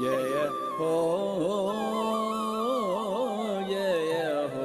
जय हो जय हो।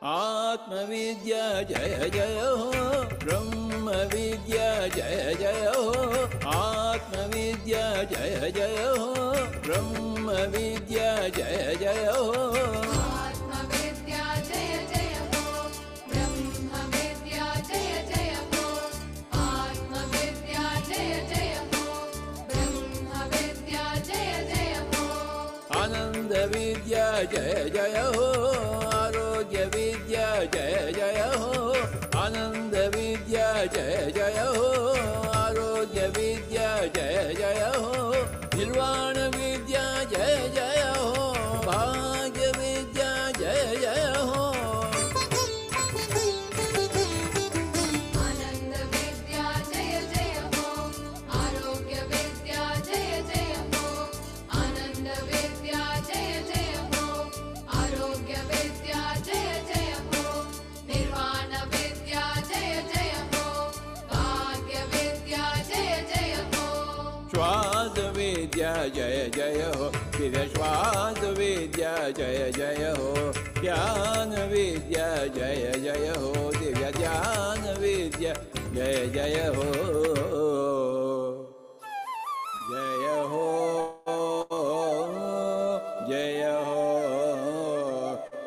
आत्मविद्या जय जय हो, ब्रह्म विद्या जय जय हो। आत्मविद्या जय जय हो, ब्रह्म विद्या जय जय हो। आत्मविद्या जय जय हो, ब्रह्म विद्या जय जय हो। आत्मविद्या जय जय हो, ब्रह्म विद्या जय जय हो। आनंद विद्या जय जय हो, आरोग्य विद्या जय जय हो। आनंद विद्या जय जय हो, आरोग्य विद्या जय जय हो। निर्वाण विद्या जय जय हो, भाग्य विद्या जय जय हो। आनंद विद्या जय जय हो, आरोग्य विद्या जय जय हो। आनंद विद्या जय जय हो, आरोग्य विद्या जय जय हो। निर्वाण विद्या जय जय हो, भाग्य विद्या जय जय हो। श्वास विद्या जय जय हो, फिर श्वास विद्या जय जय हो। ज्ञान विद्या जय जय हो, दिव्य ज्ञान विद्या जय जय हो। जय हो जय हो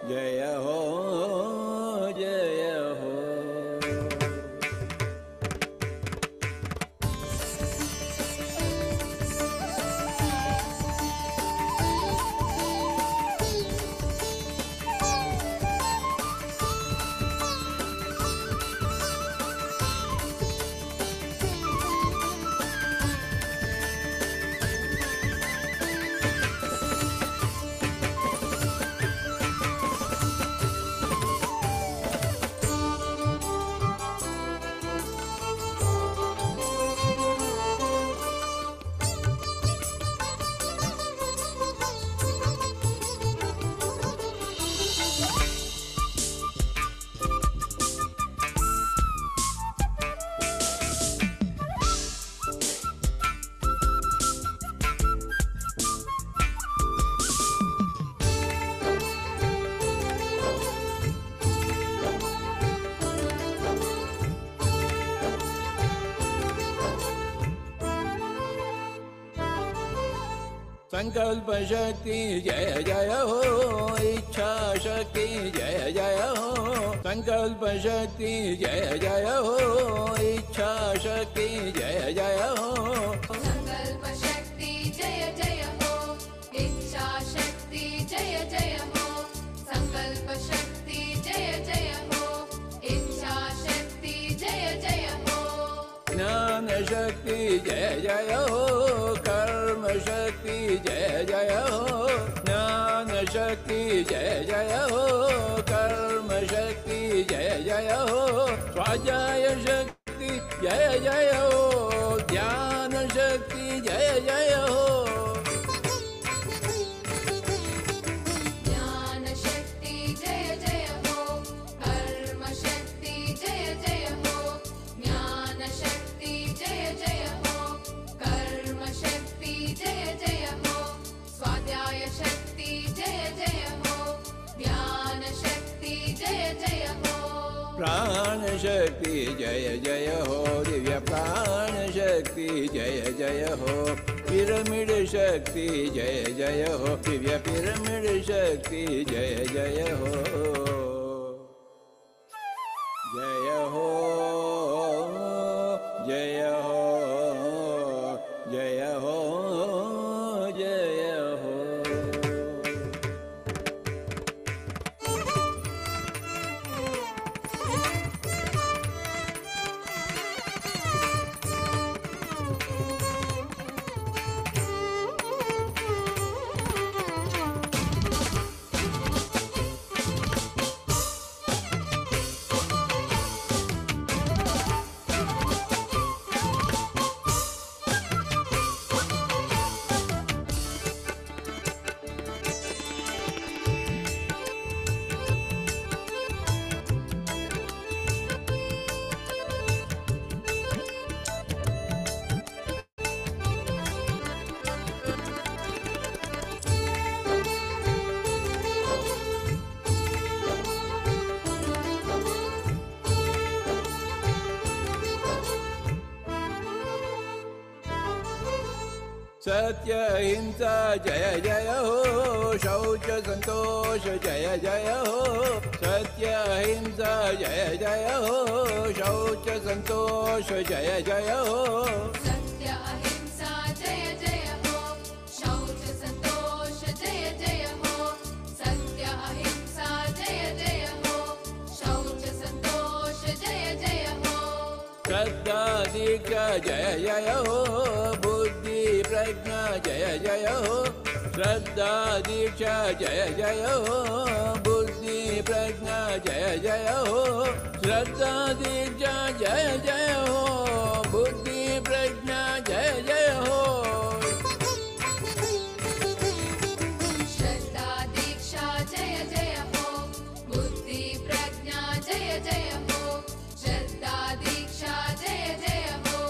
जय हो जय हो। संकल्प शक्ति जय जय हो, इच्छा शक्ति जय जय हो। संकल्प शक्ति जय जय हो, इच्छा शक्ति जय जय हो। संकल्प शक्ति जय जय हो, इच्छा शक्ति जय जय हो। संकल्प शक्ति जय जय हो, इच्छा शक्ति जय जय हो। ज्ञान शक्ति जय जय हो, कर्म शक्ति जय जय हो। ज्ञान शक्ति जय जय हो, कर्म शक्ति जय जय हो। स्वाध्याय शक्ति जय जय हो, ध्यान शक्ति जय जय हो। ज्ञान शक्ति प्राण शक्ति जय जय हो, दिव्य प्राण शक्ति जय जय हो, पिरामिड शक्ति जय जय हो, दिव्य पिरामिड शक्ति जय जय हो, जय हो जय हो जय हो जय हो। सत्य हिंसा जय जय हो, शौच संतोष जय जय हो, सत्य हिंसा जय जय हो, शौच संतोष जय जय हो, सत्य अहिंसा जय जय हो, शौच संतोष जय जय हो, सत्य अहिंसा जय जय हो, शौच संतोष जय जय हो, श्रद्धा दीक्षा जय जय हो, बुद्धि प्रज्ञा जय जय हो, श्रद्धा दीक्षा जय जय हो, बुद्धि प्रज्ञा जय जय हो, श्रद्धा दीक्षा जय जय हो, बुद्धि प्रज्ञा जय जय हो, श्रद्धा दीक्षा जय जय हो, बुद्धि प्रज्ञा जय जय हो, श्रद्धा दीक्षा जय जय हो,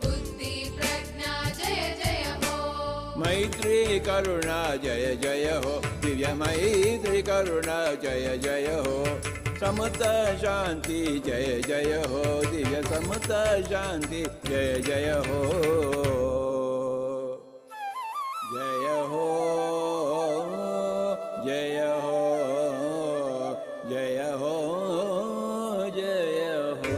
बुद्धि प्रज्ञा जय जय हो, मैत्री करुणा जय जय हो, दिव्य मैत्री करुणा जय जय हो, समता शांति जय जय हो, दिव्य समता शांति जय जय हो, जय हो जय हो जय हो जय हो।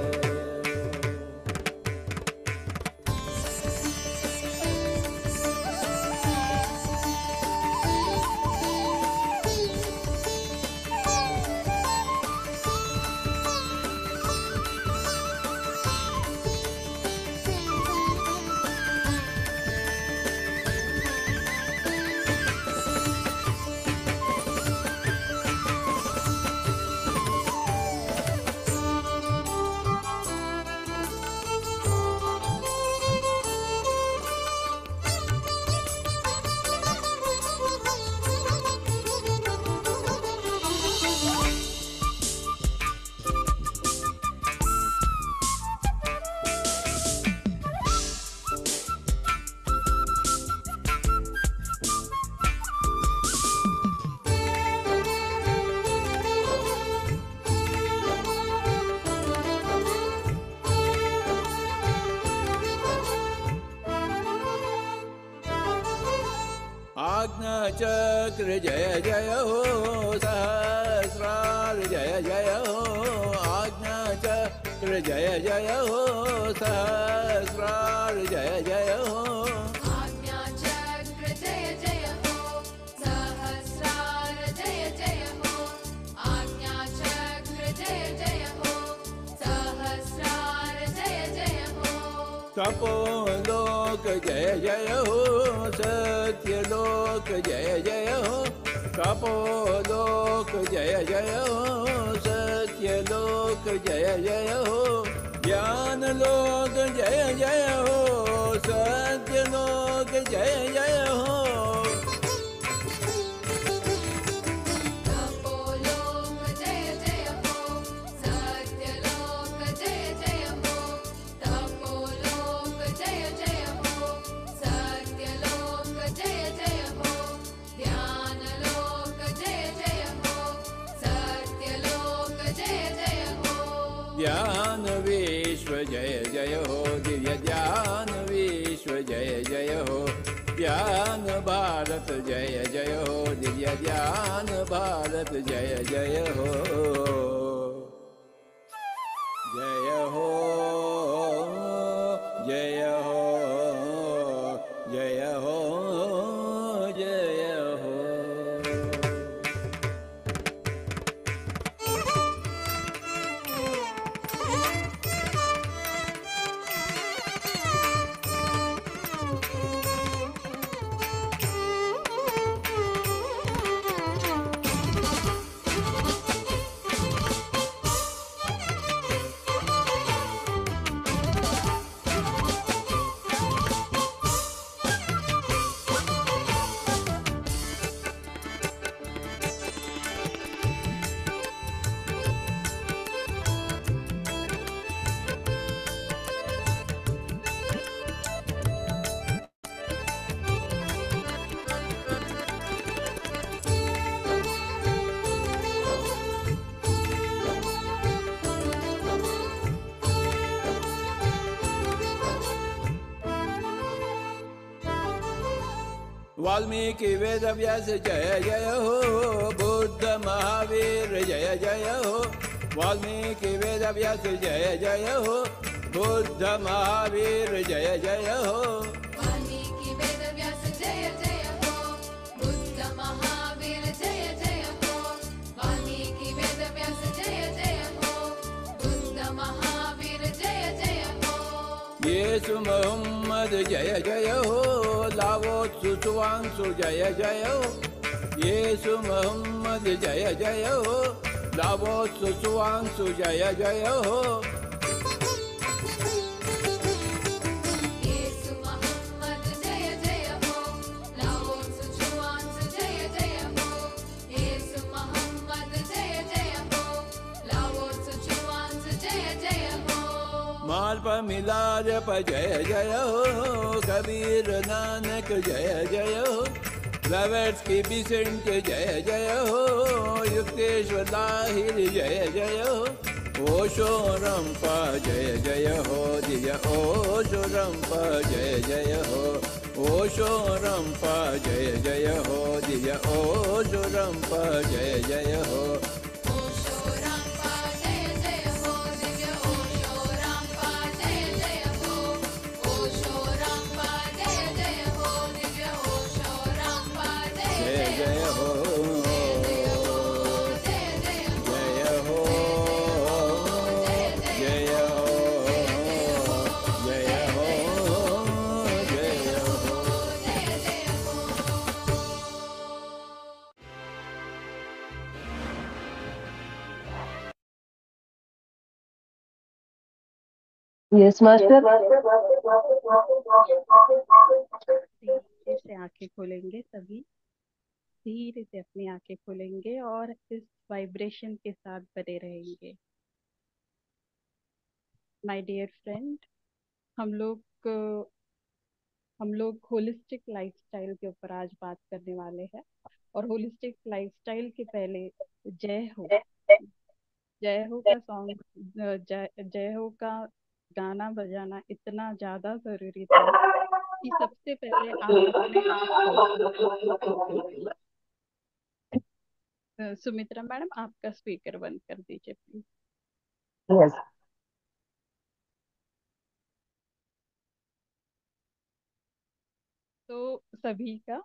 आज्ञा चक्र जय जय हो, सहस्रार जय जय हो, आज्ञा चक्र जय जय हो, सहस्रार जय जय हो, आज्ञा चक्र जय जय हो, सहस्रार जय जय हो, आज्ञा चक्र जय जय हो, सहस्रार जय जय हो, तपोलोक जय जय हो, सत्यलोक जय जय हो, तपोलोक जय जय हो, सत्यलोक जय जय हो, ज्ञानलोक जय जय हो, सत्यलोक जय जय हो, तपोलोक जय जय हो, सत्यलोक जय जय हो, तपोलोक जय जय हो, सत्यलोक जय जय हो, ध्यानलोक जय जय हो, सत्यलोक जय जय हो, ज्ञान विश्व जय जय हो, दिव्य ज्ञान विश्व जय जय हो, ज्ञान भारत जय जय हो, दिव्य ज्ञान भारत जय जय हो, जय हो जय हो जय हो जय हो। वाल्मीकि वेद व्यास जय जय हो, बुद्ध महावीर जय जय हो, वाल्मीकि वेद व्यास जय जय हो, बुद्ध महावीर जय जय हो, वाल्मीकि वेद व्यास जय जय हो, बुद्ध महावीर जय जय हो, वाल्मीकि वेद व्यास जय जय हो, बुद्ध महावीर जय जय हो, येसु मोहम्मद जय जय हो, लावो सुवांशु जय जय हो, येसु मोहम्मद जय जय हो, लावो सुवांशु जय जय हो, येसु मोहम्मद जय जय हो, लाओ सुचुआंस जय जय हो, येसु मोहम्मद जय जय हो, लाओ सुचुआंस जय जय हो, माल पर मिलाद पर जय जय हो, कबीर नानक जय जय हो, लवर्स की बिसेंट जय जय हो, युक्तेश्वर लाहिर जय जय हो, ओशो रंपा जय जय हो, दिव्य ओशो रंपा जय जय हो, ओशो रंपा जय जय हो, दिव्य ओशो रंपा जय जय हो, ओशो रामपा जय जय हो, दिव्य ओशो रामपा जय जय हो, ओशो रामपा जय जय हो, दिव्य ओशो रामपा जय जय जय जय हो, हो, जय जय हो, जय हो जय हो जय हो जय हो। जय जय हो। Yes master. धीरे से आंखें खोलेंगे, सभी धीरे से अपनी आंखें खोलेंगे और इस वाइब्रेशन के साथ बने रहेंगे। माय डियर फ्रेंड, हम लोग होलिस्टिक लाइफस्टाइल के ऊपर आज बात करने वाले हैं। और होलिस्टिक लाइफस्टाइल के पहले जय हो, जय हो का सॉन्ग, जय हो का गाना बजाना इतना ज्यादा जरूरी था कि सबसे पहले आप अपने आप को सुमित्रा मैडम, आपका स्पीकर बंद कर दीजिए प्लीज। यस। तो सभी का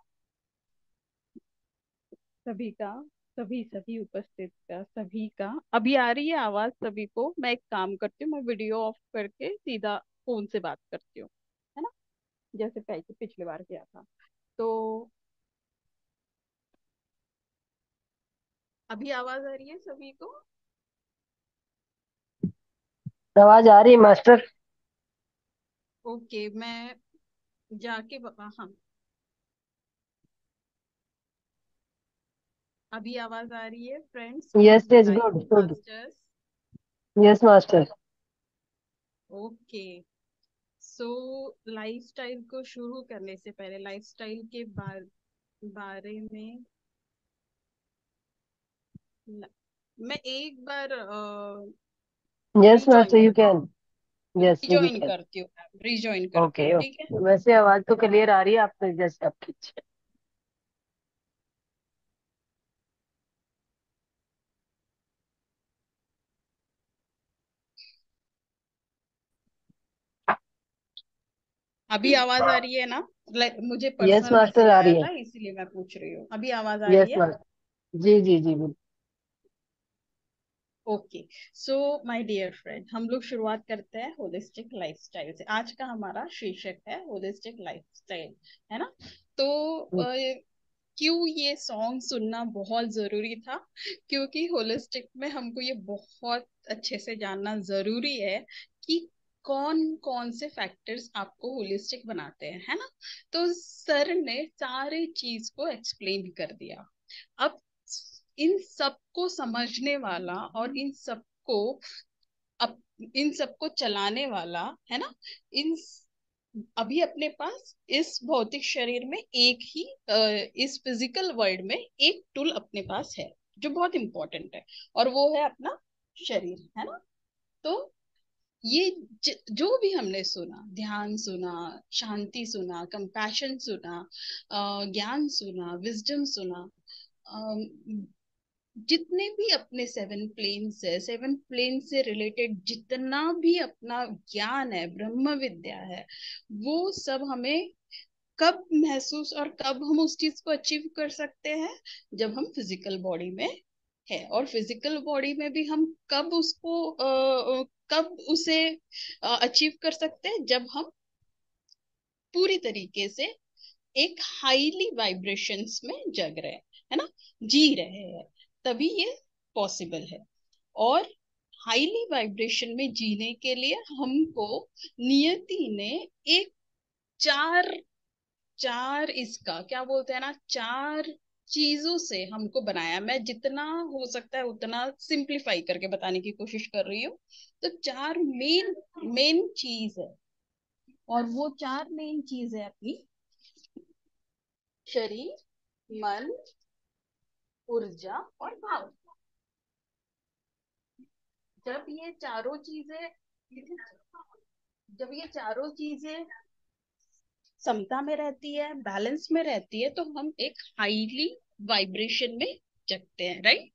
सभी उपस्थित का सभी का अभी आ रही है आवाज सभी को? मैं एक काम करती हूँ, मैं वीडियो ऑफ करके सीधा फोन से बात करती हूँ, है ना, जैसे पहले पिछली बार किया था। तो अभी आवाज आ रही है सभी को? आवाज आ रही है मास्टर। ओके, मैं जाके हाँ, अभी आवाज आ रही है friends on yes yes, live good good. Masters? Yes master. Okay, so lifestyle को शुरू करने से पहले लाइफस्टाइल के बारे में मैं एक बार Yes, रिजॉइन master, you कर can. Yes, you rejoin can. करती हूँ मैं, रिजॉइन करती Okay, हूँ, ठीक है। okay. वैसे आवाज तो क्लियर आ रही है आपको, जैसे आपकी इच्छा। अभी आवाज आ रही है ना? मुझे यस पर्सनल मास्टर, मैसेज आ आया रही है। था इसीलिए मैं पूछ रही हूँ, अभी आवाज आ रही यस है? मास्टर, जी जी जी, बिल्कुल। Okay. So my dear friend, हम लोग शुरुआत करते हैं होलिस्टिक लाइफस्टाइल से। आज का हमारा शीर्षक है होलिस्टिक लाइफस्टाइल, है ना? तो क्यों ये सॉन्ग सुनना बहुत जरूरी था? क्योंकि होलिस्टिक में हमको ये बहुत अच्छे से जानना जरूरी है कि कौन कौन से फैक्टर्स आपको होलिस्टिक बनाते हैं, है ना? तो सर ने सारे चीज को एक्सप्लेन कर दिया। अब इन सबको समझने वाला और अप, इन सबको चलाने वाला, है ना, इन अभी अपने पास इस भौतिक शरीर में एक ही इस फिजिकल वर्ल्ड में एक टूल अपने पास है जो बहुत इंपॉर्टेंट है, और वो है अपना शरीर, है ना? तो ये जो भी हमने सुना, ध्यान सुना, शांति सुना, कंपैशन सुना, ज्ञान सुना, विजडम सुना, जितने भी अपने सेवन प्लेन्स है, सेवन प्लेन से रिलेटेड जितना भी अपना ज्ञान है, ब्रह्म विद्या है, वो सब हमें कब महसूस और कब हम उस चीज को अचीव कर सकते हैं? जब हम फिजिकल बॉडी में है। और फिजिकल बॉडी में भी हम कब उसे अचीव कर सकते हैं? जब हम पूरी तरीके से एक हाईली वाइब्रेशंस में जग रहे हैं, है ना, जी रहे हैं, तभी ये पॉसिबल है। और हाईली वाइब्रेशन में जीने के लिए हमको नियति ने एक चार चार इसका क्या बोलते हैं ना, चार चीजों से हमको बनाया। मैं जितना हो सकता है उतना सिंप्लीफाई करके बताने की कोशिश कर रही हूँ। तो चार मेन मेन चीज है, और वो चार मेन चीज है अपनी शरीर, मन, ऊर्जा और भाव। जब ये चारों चीजें जब ये चारों चीजें समता में रहती है, बैलेंस में रहती है, तो हम एक हाईली वाइब्रेशन में जगते हैं, राइट?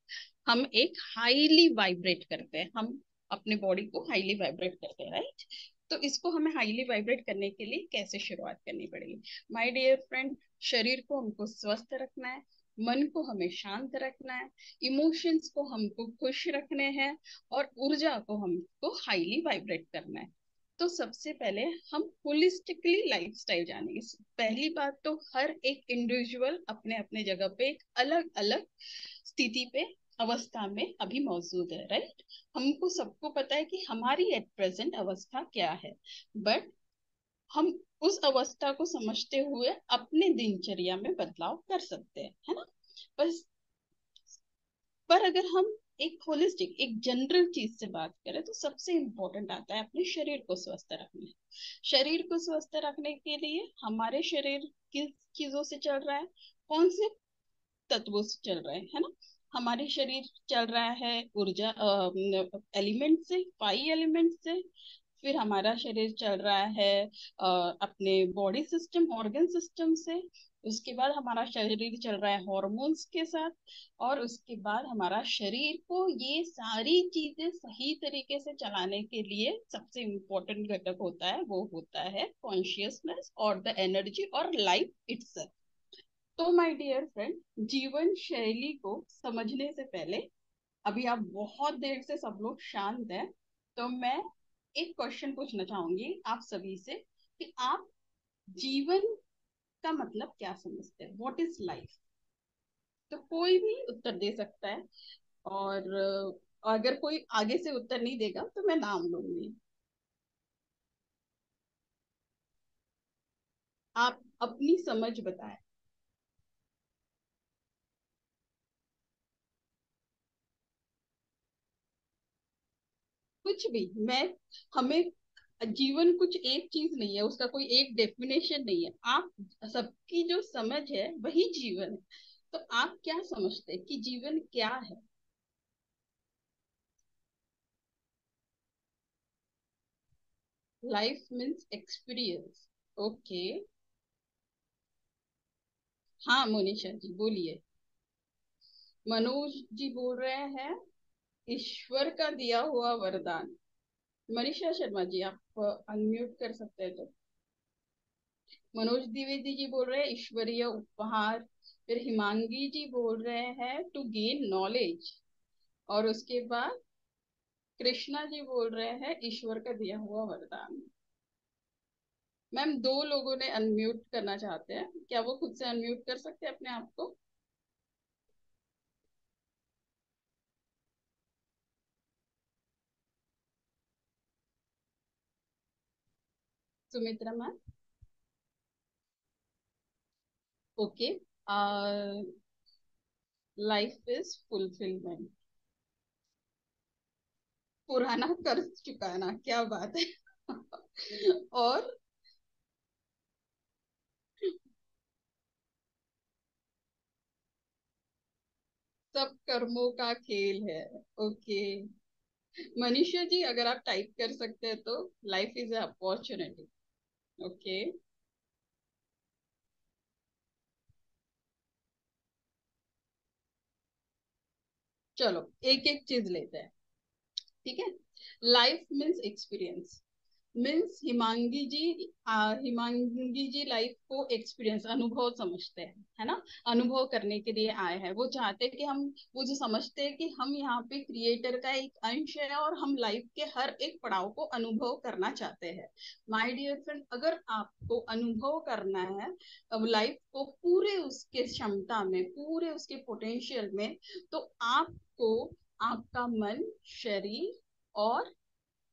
हम एक हाईली वाइब्रेट करते हैं, हम अपने बॉडी को हाईली वाइब्रेट करते हैं, राइट? तो इसको हमें हाईली वाइब्रेट करने के लिए कैसे शुरुआत करनी पड़ेगी? माय डियर फ्रेंड, शरीर को हमको स्वस्थ रखना है, मन को हमें शांत रखना है, इमोशंस को हमको खुश रखने हैं, और ऊर्जा को हमको हाईली वाइब्रेट करना है। तो सबसे पहले हम होलिस्टिकली लाइफस्टाइल जानेंगे। पहली बात तो हर एक इंडिविजुअल अपने अपने जगह पे एक अलग अलग स्थिति पे, अवस्था में अभी मौजूद है, राइट? हमको सबको पता है कि हमारी एट प्रेजेंट अवस्था क्या है, बट हम उस अवस्था को समझते हुए अपने दिनचर्या में बदलाव कर सकते हैं, है ना? बस पर अगर हम एक होलिस्टिक, एक जनरल चीज से बात करें, तो सबसे इंपॉर्टेंट आता है अपने शरीर को स्वस्थ रखना। शरीर को स्वस्थ रखने के लिए हमारे शरीर किस चीजों से चल रहा है, कौन से तत्वों से चल रहा है ना? हमारे शरीर चल रहा है ऊर्जा एलिमेंट से, 5 एलिमेंट से। फिर हमारा शरीर चल रहा है अपने बॉडी सिस्टम, ऑर्गन सिस्टम से। उसके बाद हमारा शरीर चल रहा है हॉर्मोन्स के साथ। और उसके बाद हमारा शरीर को ये सारी चीजें सही तरीके से चलाने के लिए सबसे इम्पोर्टेंट घटक होता है, वो होता है कॉन्शियसनेस और द एनर्जी और लाइफ इटसेल्फ। तो माय डियर फ्रेंड, जीवन शैली को समझने से पहले, अभी आप बहुत देर से सब लोग शांत हैं, तो मैं एक क्वेश्चन पूछना चाहूंगी आप सभी से कि आप जीवन का मतलब क्या समझते हैं? What is life? तो कोई भी उत्तर दे सकता है, और अगर कोई आगे से उत्तर नहीं देगा तो मैं नाम लूंगी। आप अपनी समझ बताएं। कुछ भी, मैं हमें जीवन कुछ एक चीज नहीं है, उसका कोई एक डेफिनेशन नहीं है। आप सबकी जो समझ है वही जीवन है। तो आप क्या समझते हैं कि जीवन क्या है? Life means experience. ओके, हाँ मोनिशा जी बोलिए। मनोज जी बोल रहे हैं ईश्वर का दिया हुआ वरदान। मनीषा शर्मा जी आप अनम्यूट कर सकते हैं तो। मनोज द्विवेदी जी बोल रहे हैं ईश्वरीय उपहार। फिर हिमांगी जी बोल रहे हैं टू गेन नॉलेज। और उसके बाद कृष्णा जी बोल रहे हैं ईश्वर का दिया हुआ वरदान। मैम दो लोगों ने अनम्यूट करना चाहते हैं, क्या वो खुद से अनम्यूट कर सकते हैं अपने आप को? Sumitra ma'am. Okay. Life is fulfilment. पुराना कर्ज चुकाना, क्या बात है। और सब कर्मों का खेल है। ओके। मनीषा जी अगर आप टाइप कर सकते हैं तो। Life is opportunity. ओके। चलो एक एक चीज लेते हैं, ठीक है। Life means experience. Means Himangi ji life को एक्सपीरियंस अनुभव समझते हैं, है ना। अनुभव करने के लिए आए हैं, वो चाहते हैं कि हम, वो जो समझते हैं कि हम यहाँ पे क्रिएटर का एक अंश है और हम लाइफ के हर एक पड़ाव को अनुभव करना चाहते हैं। माय डियर फ्रेंड, अगर आपको अनुभव करना है अब लाइफ को पूरे उसके क्षमता में, पूरे उसके पोटेंशियल में, तो आपको आपका मन, शरीर और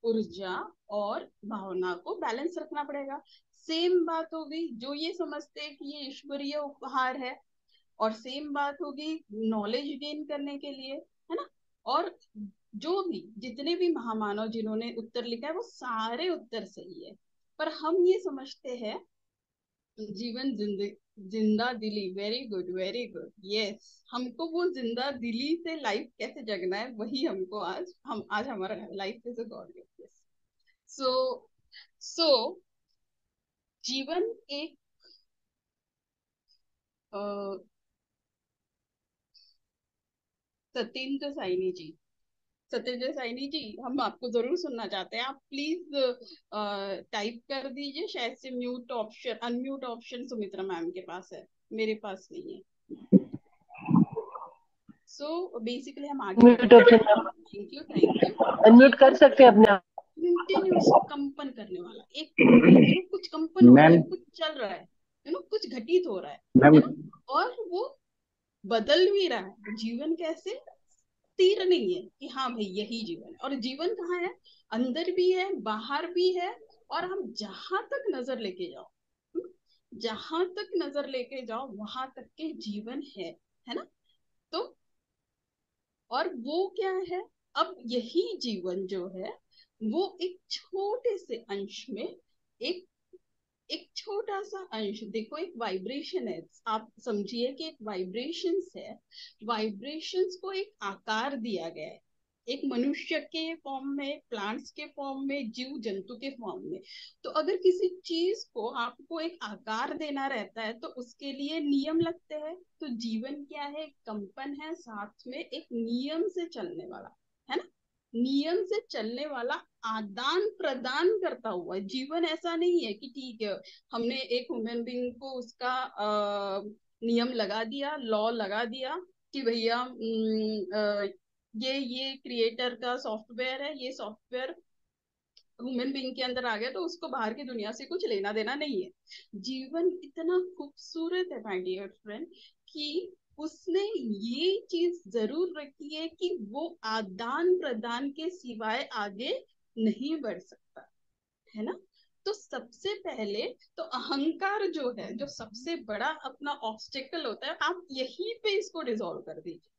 ऊर्जा और भावना को बैलेंस रखना पड़ेगा। सेम बात होगी जो ये समझते हैं कि ये ईश्वरीय उपहार है, और सेम बात होगी नॉलेज गेन करने के लिए, है ना। और जो भी जितने भी महामानव जिन्होंने उत्तर लिखा है वो सारे उत्तर सही है, पर हम ये समझते हैं जीवन जिंदा दिली। Very good, very good, yes. हमको वो जिंदा दिली से लाइफ कैसे जगना है वही हमको आज हमारा life is a God gift. So so जीवन एक अ, सत्येंद्र साइनी जी, सत्येंद्र साइनी जी हम आपको जरूर सुनना चाहते हैं। आप प्लीज टाइप कर दीजिए, शायद से mute option, unmute option Sumitra ma'am के पास है, मेरे पास नहीं है। सो बेसिकली हम आगे म्यूट बढ़ेंगे। Option thank you, thank you. Unmute कर जीवन सकते हैं अपने आप। कंटिन्यूस कंपन करने वाला एक, कुछ कंपन हो रहा है, मैम कुछ चल रहा है, कुछ घटित हो रहा मैम है ना। और वो बदल भी रहा है। जीवन कैसे स्थिर नहीं है कि हाँ भाई यही जीवन है। और जीवन कहाँ है? अंदर भी है, बाहर भी है। और हम जहां तक नजर लेके जाओ, जहां तक नजर लेके जाओ वहां तक के जीवन है ना। तो और वो क्या है? अब यही जीवन जो है वो एक छोटे से अंश में, एक एक छोटा सा अंश, देखो एक वाइब्रेशन है, आप समझिए कि एक वाइब्रेशंस है। वाइब्रेशंस को एक आकार दिया गया है, एक मनुष्य के फॉर्म में, प्लांट्स के फॉर्म में, जीव जंतु के फॉर्म में। तो अगर किसी चीज को आपको एक आकार देना रहता है तो उसके लिए नियम लगते हैं। तो जीवन क्या है? एक कंपन है, साथ में एक नियम से चलने वाला, है ना। नियम से चलने वाला, आदान प्रदान करता हुआ जीवन। ऐसा नहीं है कि ठीक है हमने एक ह्यूमन बीइंग को उसका नियम लगा दिया, लॉ लगा दिया कि भैया ये क्रिएटर का सॉफ्टवेयर है, ये सॉफ्टवेयर ह्यूमन बीइंग के अंदर आ गया तो उसको बाहर की दुनिया से कुछ लेना देना नहीं है। जीवन इतना खूबसूरत है माय डियर फ्रेंड कि उसने ये चीज जरूर रखी है कि वो आदान प्रदान के सिवाय आगे नहीं बढ़ सकता, है ना। तो सबसे पहले तो अहंकार जो है, जो सबसे बड़ा अपना ऑब्स्टेकल होता है, आप यहीं पे इसको डिसॉल्व कर दीजिए।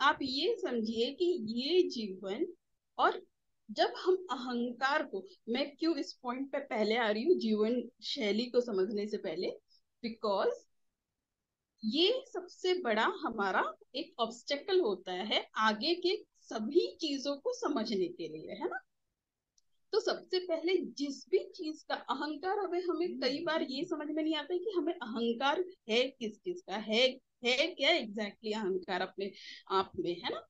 आप ये समझिए कि ये जीवन, और जब हम अहंकार को, मैं क्यों इस पॉइंट पे पहले आ रही हूँ जीवन शैली को समझने से पहले, बिकॉज ये सबसे बड़ा हमारा एक ऑब्स्टेकल होता है आगे के सभी चीजों को समझने के लिए, है ना। तो सबसे पहले जिस भी चीज का अहंकार, हमें कई बार ये समझ में नहीं आता है कि हमें अहंकार है किस चीज का है क्या एग्जैक्टली अहंकार अपने आप में, है ना।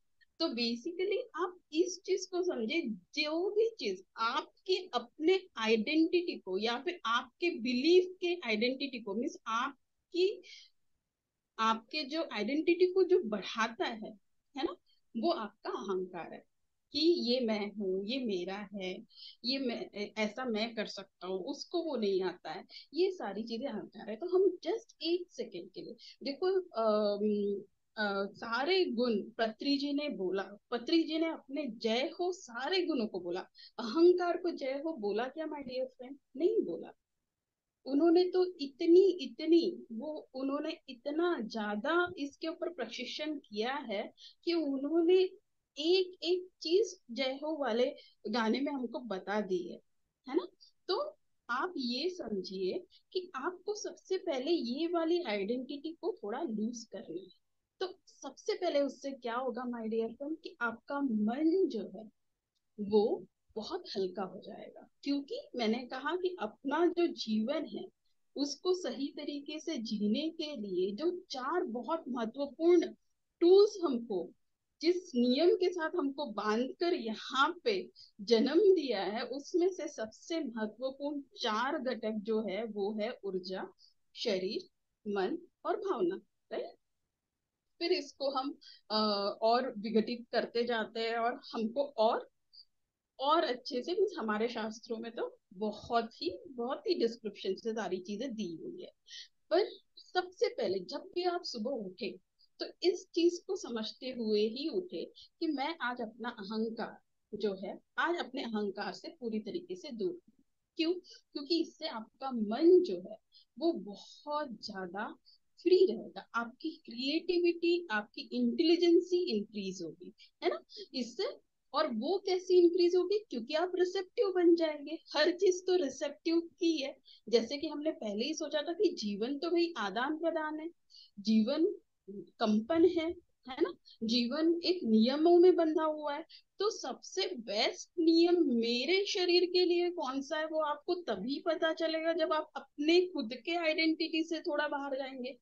तो बेसिकली आप इस चीज को समझे, जो भी चीज आपके अपने आइडेंटिटी को या फिर आपके बिलीफ के आइडेंटिटी को, मीन्स आपकी आपके जो आइडेंटिटी को जो बढ़ाता है ना, वो आपका अहंकार है कि ये मैं हूँ, ये मेरा है, ये मैं ऐसा मैं कर सकता हूँ, उसको वो नहीं आता है। ये सारी चीजें अहंकार है। तो हम जस्ट एक सेकेंड के लिए देखो, सारे गुण पत्री जी ने बोला, पत्री जी ने अपने जय हो सारे गुणों को बोला, अहंकार को जय हो बोला क्या माय डियर फ्रेंड? नहीं बोला। उन्होंने तो इतनी वो उन्होंने इतना ज्यादा इसके ऊपर प्रशिक्षण किया है कि उन्होंने एक एक चीज जय हो वाले गाने में हमको बता दी है ना। तो आप ये समझिए कि आपको सबसे पहले ये वाली आइडेंटिटी को थोड़ा लूज करना है। तो सबसे पहले उससे क्या होगा माय डियर फ्रेंड, कि आपका मन जो है वो बहुत हल्का हो जाएगा। क्योंकि मैंने कहा कि अपना जो जीवन है उसको सही तरीके से जीने के लिए जो चार बहुत महत्वपूर्ण टूल्स हमको, जिस नियम के साथ हमको बांधकर यहाँ पे जन्म दिया है, उसमें से सबसे महत्वपूर्ण चार घटक जो है वो है ऊर्जा, शरीर, मन और भावना, राइट। फिर इसको हम और विघटित करते जाते हैं और हमको और अच्छे से, मीन्स हमारे शास्त्रों में तो बहुत ही डिस्क्रिप्शन से सारी चीजें दी हुई है। पर सबसे पहले जब भी आप सुबह उठे तो इस चीज को समझते हुए ही उठे कि मैं आज अपना अहंकार जो है, आज अपने अहंकार से पूरी तरीके से दूर। क्यों? क्योंकि इससे आपका मन जो है वो बहुत ज्यादा फ्री रहेगा, आपकी क्रिएटिविटी, आपकी इंटेलिजेंसी इंक्रीज होगी, है ना इससे। और वो कैसे इंक्रीज होगी? क्योंकि आप रिसेप्टिव बन जाएंगे। हर चीज तो रिसेप्टिव की है। जैसे कि हमने पहले ही सोचा था कि जीवन तो भाई आदान प्रदान है, जीवन कंपन है ना, जीवन एक नियमों में बंधा हुआ है। तो सबसे बेस्ट नियम मेरे शरीर के लिए कौन सा है वो आपको तभी पता चलेगा जब आप अपने खुद के आइडेंटिटी से थोड़ा बाहर जाएंगे।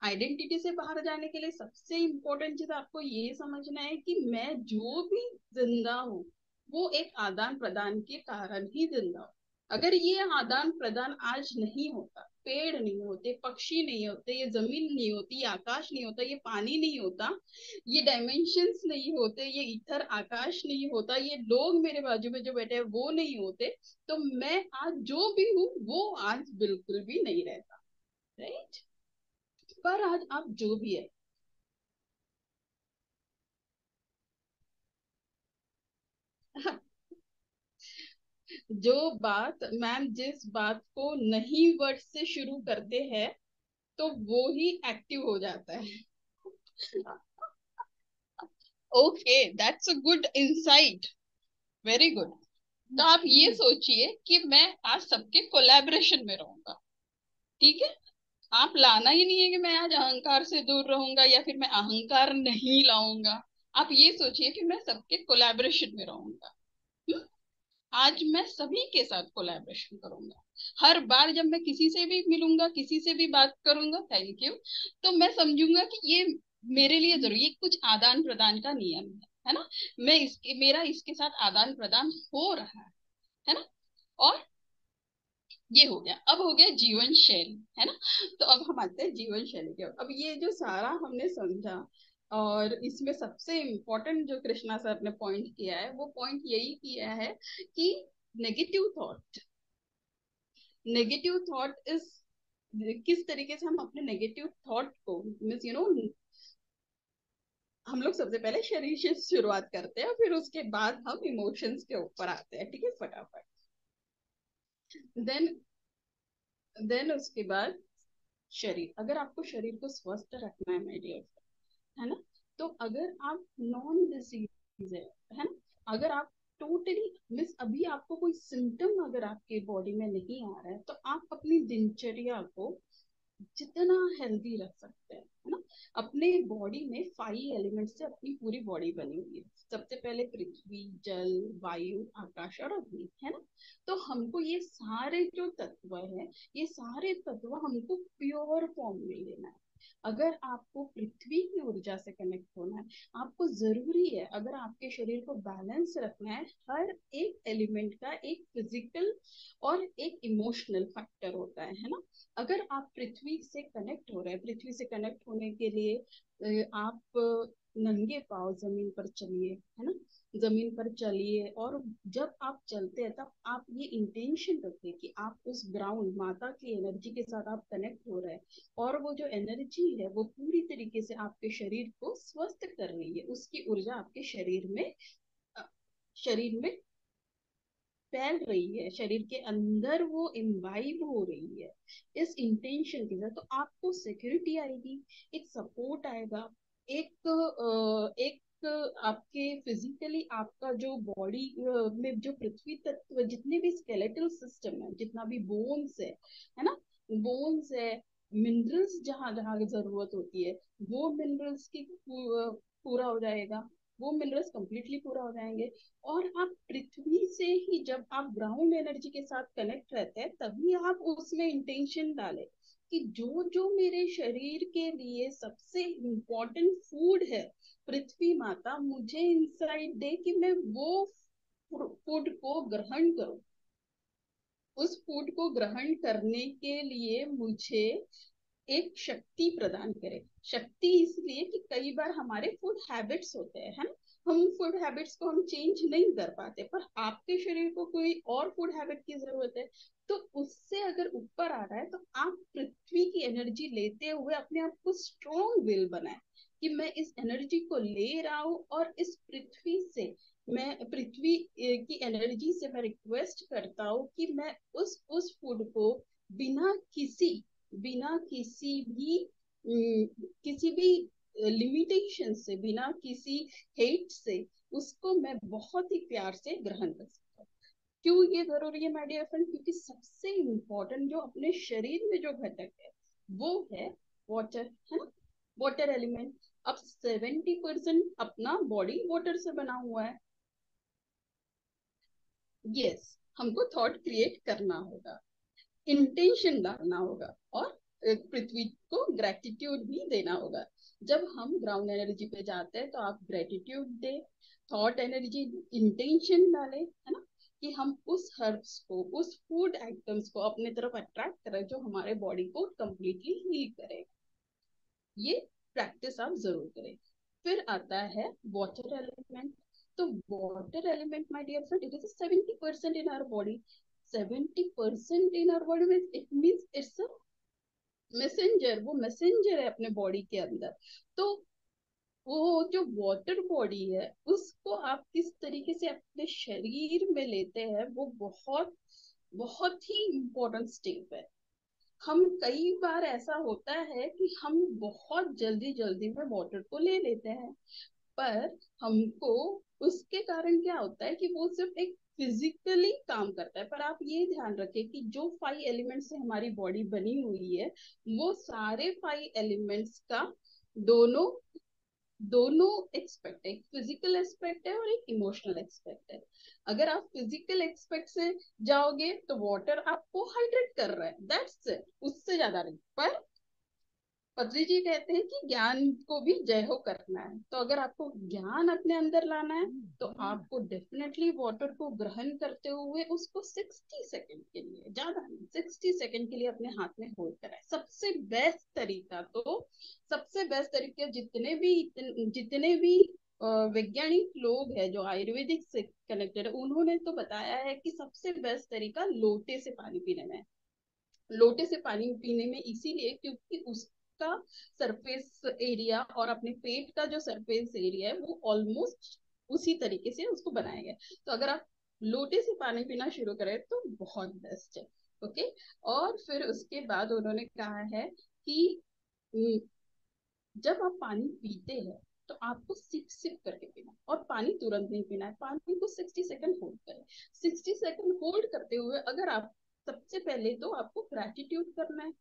आइडेंटिटी से बाहर जाने के लिए सबसे इंपॉर्टेंट चीज आपको ये समझना है कि मैं जो भी जिंदा हूँ वो एक आदान प्रदान के कारण ही जिंदा हूँ। अगर ये आदान प्रदान आज नहीं होता, पेड़ नहीं होते, पक्षी नहीं होते, ये जमीन नहीं होती, ये आकाश नहीं होता, ये पानी नहीं होता, ये डायमेंशंस नहीं होते, ये इथर आकाश नहीं होता, ये लोग मेरे बाजू में जो बैठे हैं वो नहीं होते, तो मैं आज जो भी हूँ वो आज बिल्कुल भी नहीं रहता, राइट। पर आज आप जो भी है, जो बात मैम जिस बात को नहीं वर्ड से शुरू करते हैं तो वो ही एक्टिव हो जाता है। Okay, that's a good insight, very good. तो आप ये सोचिए कि मैं आज सबके कोलैबोरेशन में रहूंगा, ठीक है। आप लाना ही नहीं है कि मैं आज अहंकार से दूर रहूंगा या फिर मैं अहंकार नहीं लाऊंगा। आप ये सोचिए कि मैं सबके कोलैबोरेशन में रहूंगा। आज मैं सभी के साथ कोलैबोरेशन करूंगा। हर बार जब मैं किसी से भी मिलूंगा, किसी से भी बात करूंगा, थैंक यू, तो मैं समझूंगा कि ये मेरे लिए जरूरी, ये कुछ आदान प्रदान का नियम है ना। मेरा इसके साथ आदान प्रदान हो रहा है ना। और ये हो गया। अब हो गया जीवन शैली, है ना। तो अब हम आते हैं जीवन शैली के। अब ये जो सारा हमने समझा, और इसमें सबसे इम्पोर्टेंट जो कृष्णा सर ने पॉइंट किया है वो पॉइंट यही किया है कि negative thought, negative thought is, किस तरीके से हम अपने नेगेटिव थॉट को, मीन्स हम लोग सबसे पहले शरीर से शुरुआत करते हैं, फिर उसके बाद हम इमोशंस के ऊपर आते हैं, ठीक है, फटाफट। देन उसके बाद शरीर। अगर आपको शरीर को स्वस्थ रखना है माय डियर, है ना, तो अगर आप नॉन डिसीज है ना, अगर आप टोटली मिस, अभी आपको कोई सिम्टम अगर आपके बॉडी में नहीं आ रहा है, तो आप अपनी दिनचर्या को जितना हेल्दी रख सकते हैं है ना। अपने बॉडी में 5 एलिमेंट से अपनी पूरी बॉडी बनी हुई है। सबसे पहले पृथ्वी, जल, वायु, आकाश और अग्नि, है ना। तो हमको ये सारे जो तत्व है, ये सारे तत्व हमको प्योर फॉर्म में लेना है। अगर आपको पृथ्वी की ऊर्जा से कनेक्ट होना है, आपको जरूरी है, अगर आपके शरीर को बैलेंस रखना है, हर एक एलिमेंट का एक फिजिकल और एक इमोशनल फैक्टर होता है ना। अगर आप पृथ्वी से कनेक्ट हो रहे हैं, पृथ्वी से कनेक्ट होने के लिए आप नंगे पाँव जमीन पर चलिए, है ना। जमीन पर चलिए, और जब आप चलते हैं तब आप ये इंटेंशन रखिए कि आप उस ग्राउंड माता की एनर्जी के साथ आप कनेक्ट हो रहे हैं, और वो जो एनर्जी है वो पूरी तरीके से आपके शरीर को स्वस्थ कर रही है, उसकी ऊर्जा आपके शरीर में फैल रही है, शरीर के अंदर वो इम्बाइब हो रही है इस इंटेंशन के साथ। तो आपको सिक्योरिटी आएगी, एक सपोर्ट आएगा, एक आपके फिजिकली आपका जो बॉडी में जो पृथ्वी तत्व जितने भी स्केलेटल सिस्टम है, जितना भी बोन्स है ना, बोन्स है, मिनरल्स जहां जहां की जरूरत होती है वो मिनरल्स की पूरा हो जाएगा, वो मिनरल्स कंप्लीटली पूरा हो जाएंगे। और आप पृथ्वी से ही जब आप ग्राउंड एनर्जी के साथ कनेक्ट रहते हैं, तभी आप उसमें इंटेंशन डालें कि जो जो मेरे शरीर के लिए सबसे इम्पोर्टेंट फूड है, पृथ्वी माता मुझे इंसाइट दे कि मैं वो फूड को ग्रहण करूं। उस फूड को ग्रहण करने के लिए मुझे एक शक्ति प्रदान करे। शक्ति इसलिए कि कई बार हमारे फूड हैबिट्स होते हैं, है ना। हम फूड हैबिट्स को हम चेंज नहीं कर पाते, पर आपके शरीर को कोई और फूड हैबिट की जरूरत है, तो उससे अगर ऊपर आ रहा है तो आप पृथ्वी की एनर्जी लेते हुए अपने आप को स्ट्रॉन्ग विल बनाए कि मैं इस एनर्जी को ले रहा हूँ, और इस पृथ्वी से मैं पृथ्वी की एनर्जी से मैं रिक्वेस्ट करता हूँ कि मैं उस फूड को बिना किसी भी लिमिटेशन से, बिना किसी हेट से, उसको मैं बहुत ही प्यार से ग्रहण कर सकता हूँ। क्यों ये जरूरी है माय डियर फ्रेंड? क्योंकि सबसे इम्पोर्टेंट जो अपने शरीर में जो घटक है वो है वाटर, है ना। Water element. अब 70% अपना बॉडी वाटर से बना हुआ है। यस, हमको थॉट क्रिएट करना होगा, इंटेंशन डालना होगा, और पृथ्वी को ग्रेटिट्यूड भी देना होगा। जब हम ग्राउंड एनर्जी पे जाते हैं तो आप ग्रेटिट्यूड दे, थॉट एनर्जी, इंटेंशन डाले, है ना, कि हम उस हर्ब्स को, उस फूड आइटम्स को अपने तरफ अट्रैक्ट करें जो हमारे बॉडी को कंप्लीटली हील करे। ये प्रैक्टिस आप जरूर करें। फिर आता है वाटर एलिमेंट। तो water element my dear friend, it is 70% in our body. 70% in our body में it means it's a messenger, वो मैसेंजर है अपने बॉडी के अंदर। तो वो जो वाटर बॉडी है उसको आप किस तरीके से अपने शरीर में लेते हैं, वो बहुत बहुत ही इम्पोर्टेंट स्टेप है। हम कई बार ऐसा होता है कि हम बहुत जल्दी जल्दी में वाटर को ले लेते हैं, पर हमको उसके कारण क्या होता है कि वो सिर्फ एक फिजिकली काम करता है। पर आप ये ध्यान रखें कि जो 5 एलिमेंट्स से हमारी बॉडी बनी हुई है, वो सारे 5 एलिमेंट्स का दोनों दोनों एक्सपेक्ट है, एक फिजिकल एक्सपेक्ट है और एक इमोशनल एक्सपेक्ट है। अगर आप फिजिकल एक्सपेक्ट से जाओगे तो वाटर आपको हाइड्रेट कर रहा है, दैट्स इट, उससे ज्यादा नहीं। पर पत्री जी कहते हैं कि ज्ञान को भी जय हो करना है। तो अगर आपको ज्ञान अपने अंदर लाना है तो आपको डेफिनेटली वाटर को ग्रहण करते हुए उसको 60 सेकंड के लिए, ज्यादा नहीं, 60 सेकंड के लिए अपने हाथ में होल्ड कराए। सबसे बेस्ट तरीका जितने भी वैज्ञानिक लोग हैं जो आयुर्वेदिक से कनेक्टेड है, उन्होंने तो बताया है कि सबसे बेस्ट तरीका लोटे से पानी पीने में है। लोटे से पानी पीने में इसीलिए क्योंकि उसका सरफेस एरिया और अपने पेट का जो सरफेस एरिया है वो ऑलमोस्ट उसी तरीके से उसको बनाया गया। तो अगर आप लोटे से पानी पीना शुरू करें तो बहुत बेस्ट है। ओके। और फिर उसके बाद उन्होंने कहा है कि जब आप पानी पीते हैं तो आपको सिप सिप करके पीना, और पानी तुरंत नहीं पीना है, पानी को 60 सेकंड होल्ड करें। 60 सेकंड होल्ड करते हुए अगर आप, सबसे पहले तो आपको ग्रेटिट्यूड करना है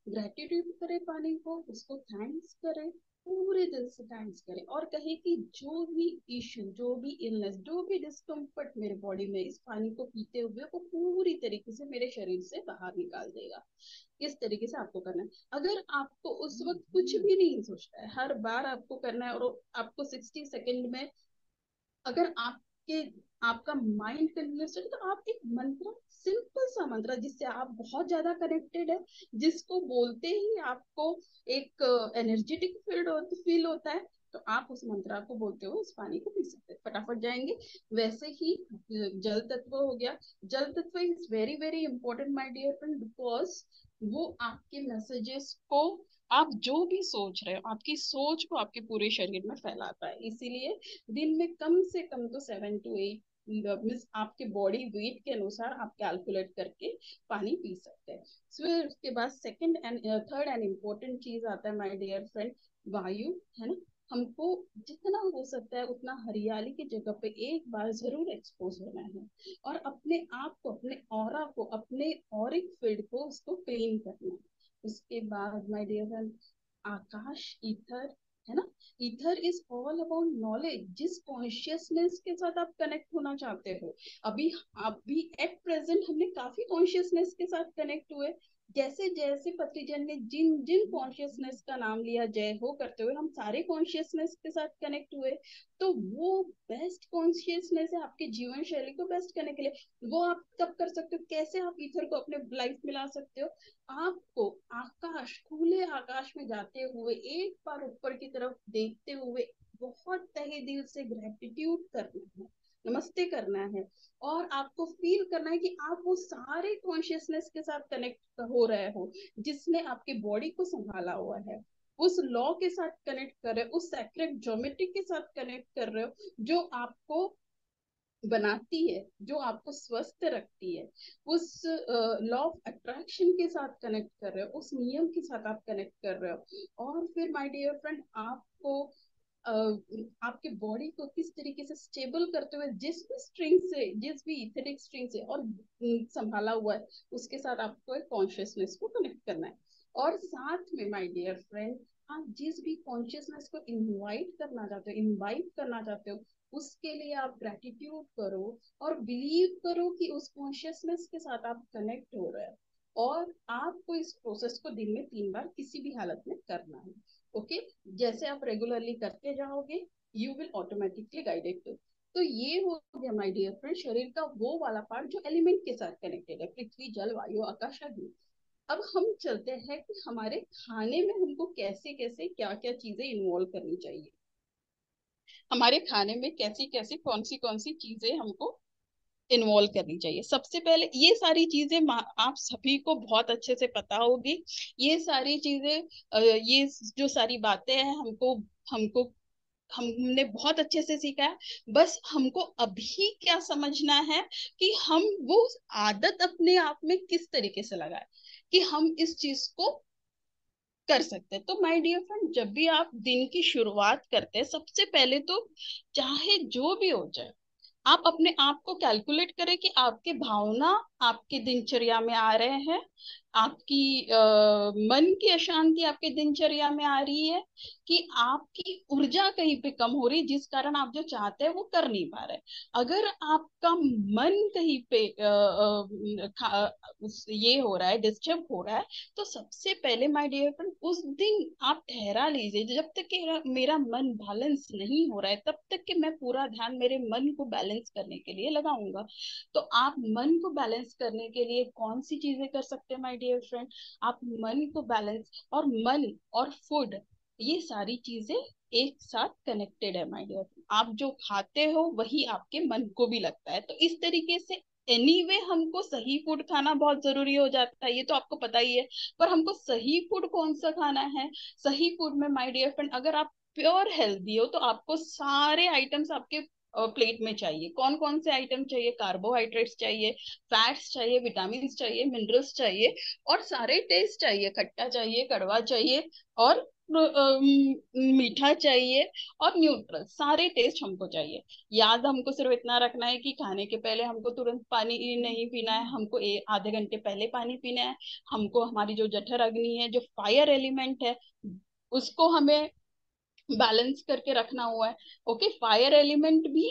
ग्रेटिट्यूड करें पानी को, उसको थैंक्स करें, पूरे दिल से थैंक्स करें, और कहे कि जो भी इशू, जो भी इलनेस, जो भी डिस्कम्फर्ट मेरे बॉडी में इस पानी को पीते हुए वो पूरी तरीके से मेरे शरीर से बाहर निकाल देगा। इस तरीके से आपको करना है। अगर आपको उस वक्त कुछ भी नहीं सोचना है, हर बार आपको करना है, और आपको 60 सेकेंड में अगर आपके आपका माइंड कंटिन्यूस है, तो आप एक मंत्र, सिंपल सा मंत्र जिससे आप बहुत ज्यादा कनेक्टेड है, जिसको बोलते ही आपको एक एनर्जेटिक फील होता है, तो आप उस मंत्र को बोलते हुए उस पानी को पी सकते हैं, फटाफट जाएंगे। वैसे ही जल तत्व हो गया। जल तत्व is very very important my dear friend, because वो आपके मैसेजेस को, आप जो भी सोच रहे हो, आपकी सोच को आपके पूरे शरीर में फैलाता है। इसीलिए दिन में कम से कम तो 7 to 8 मीन्स आपके बॉडी वेट के अनुसार आप कैलकुलेट करके पानी पी सकते हैं। फिर उसके बाद second and third and important चीज आता है माय डियर फ्रेंड, वायु, है ना। हमको जितना हो सकता है उतना हरियाली की जगह पे एक बार जरूर एक्सपोज होना है, और अपने आप को, अपने ऑरा को, अपने ऑरिक फील्ड को, उसको क्लीन करना है। उसके बाद माय डियर फ्रेंड, आकाश, ईथर, है ना। Ether is all about knowledge. जिस कॉन्शियसनेस के साथ आप कनेक्ट होना चाहते हो, अभी एट प्रेजेंट हमने काफी कॉन्शियसनेस के साथ कनेक्ट हुए। जैसे जैसे पत्रीजन ने जिन जिन कॉन्शियसनेस का नाम लिया जय हो करते हुए, हम सारे कॉन्शियसनेस के साथ कनेक्ट हुए। तो वो बेस्ट कॉन्शियसनेस है आपके जीवन शैली को बेस्ट करने के लिए। वो आप कब कर सकते हो, कैसे आप ईथर को अपने लाइफ में ला सकते हो? आपको आकाश, खुले आकाश में जाते हुए एक बार ऊपर की तरफ देखते हुए बहुत तहे दिल से ग्रेटिट्यूड करना है, नमस्ते करना है, और आपको फील करना है कि आप वो सारे कॉन्शियसनेस के साथ कनेक्ट हो रहे हो जिसने आपके बॉडी को संभाला हुआ है, उस लॉ के साथ कनेक्ट कर रहे हो, उस सैक्रेड ज्योमेट्री के साथ कनेक्ट कर रहे हो जो आपको बनाती है, जो आपको स्वस्थ रखती है, उस लॉ ऑफ अट्रैक्शन के साथ कनेक्ट कर रहे हो, उस नियम के साथ आप कनेक्ट कर रहे हो। और फिर माय डियर फ्रेंड, आपको आपके बॉडी को किस तरीके से स्टेबल करते हुए जिस भी स्ट्रिंग से, जिस भी इथेरिक स्ट्रिंग से और संभाला हुआ है, उसके साथ आपको एक कॉन्शियसनेस को कनेक्ट करना है। और साथ में माय डियर फ्रेंड, आप जिस भी कॉन्शियसनेस को इनवाइट करना चाहते हो, इनवाइट करना चाहते हो, उसके लिए आप ग्रेटिट्यूड करो और बिलीव करो कि उस कॉन्शियसनेस के साथ आप कनेक्ट हो रहे हो। और आपको इस प्रोसेस को दिन में 3 बार किसी भी हालत में करना है। ओके, जैसे आप रेगुलरली करते जाओगे, you will automatically guided to. तो ये हो गया माय डियर फ्रेंड शरीर का वो वाला पार्ट जो एलिमेंट के साथ कनेक्टेड है, पृथ्वी, जल, वायु, आकाश, अग्नि। अब हम चलते हैं कि हमारे खाने में हमको कैसे कैसे क्या क्या चीजें इन्वॉल्व करनी चाहिए। हमारे खाने में कैसी कैसी कौन सी चीजें हमको इन्वॉल्व करनी चाहिए। सबसे पहले ये सारी चीजें आप सभी को बहुत अच्छे से पता होगी। ये सारी चीजें ये जो सारी बातें हैं हमको हमको हमने बहुत अच्छे से सीखा है। बस हमको अभी क्या समझना है कि हम वो आदत अपने आप में किस तरीके से लगाए कि हम इस चीज को कर सकते हैं। तो माय डियर फ्रेंड, जब भी आप दिन की शुरुआत करते हैं, सबसे पहले तो चाहे जो भी हो जाए, आप अपने आप को कैलकुलेट करें कि आपके भावना आपके दिनचर्या में आ रहे हैं, आपकी मन की अशांति आपके दिनचर्या में आ रही है, कि आपकी ऊर्जा कहीं पे कम हो रही है जिस कारण आप जो चाहते हैं वो कर नहीं पा रहे। अगर आपका मन कहीं पे ये हो रहा है, डिस्टर्ब हो रहा है, तो सबसे पहले माय डियर फ्रेंड उस दिन आप ठहरा लीजिए। जब तक कि मेरा मन बैलेंस नहीं हो रहा है, तब तक कि मैं पूरा ध्यान मेरे मन को बैलेंस करने के लिए लगाऊंगा। तो आप मन को बैलेंस करने के लिए कौन सी चीजें कर सकते हैं माय डियर फ्रेंड? आप मन को बैलेंस, और मन और फूड, ये सारी चीजें एक साथ कनेक्टेड है माय डियर। आप जो खाते हो वही आपके मन को भी लगता है। तो इस तरीके से एनीवे हमको सही फूड खाना बहुत जरूरी हो जाता है, ये तो आपको पता ही है। पर हमको सही फूड कौन सा खाना है? सही फूड में माय डियर फ्रेंड, अगर आप प्योर हेल्दी हो तो आपको सारे आइटम्स आपके प्लेट में चाहिए। कौन कौन से आइटम चाहिए? कार्बोहाइड्रेट्स चाहिए, फैट्स चाहिए, विटामिन चाहिए, मिनरल्स चाहिए, और सारे टेस्ट चाहिए। खट्टा चाहिए, कड़वा चाहिए, और मीठा चाहिए और न्यूट्रल, सारे टेस्ट हमको चाहिए। याद हमको सिर्फ इतना रखना है कि खाने के पहले हमको तुरंत पानी नहीं पीना है, हमको आधे घंटे पहले पानी पीना है। हमको हमारी जो जठर अग्नि है, जो फायर एलिमेंट है, उसको हमें बैलेंस करके रखना हुआ है। ओके, फायर एलिमेंट भी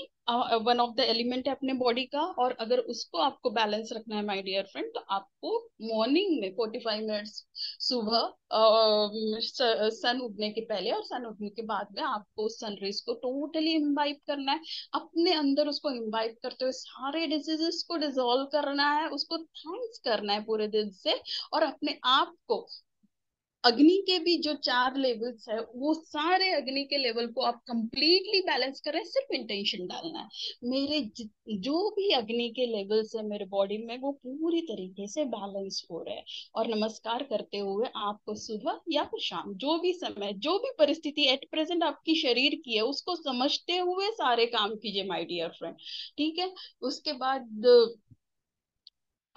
वन ऑफ द एलिमेंट है अपने बॉडी का, और अगर उसको आपको बैलेंस रखना है माय डियर फ्रेंड, तो आपको मॉर्निंग में 45 मिनट्स सुबह सन उगने के पहले और सन उगने के बाद में आपको सनराइज को टोटली इम्बाइब करना है। अपने अंदर उसको इम्बाइब करते हुए सारे डिजीजेस को डिसॉल्व करना है, उसको थैंक्स करना है पूरे दिल से, और अपने आप को अग्नि के भी जो 4 लेवल्स है, वो सारे अग्नि के लेवल को आप कंप्लीटली बैलेंस करें। सिर्फ इंटेंशन डालना है, जो भी अग्नि के लेवल्स है मेरे बॉडी में, वो पूरी तरीके से बैलेंस हो रहे हैं। और नमस्कार करते हुए आपको सुबह या फिर शाम, जो भी समय, जो भी परिस्थिति एट प्रेजेंट आपकी शरीर की है, उसको समझते हुए सारे काम कीजिए माय डियर फ्रेंड। ठीक है। उसके बाद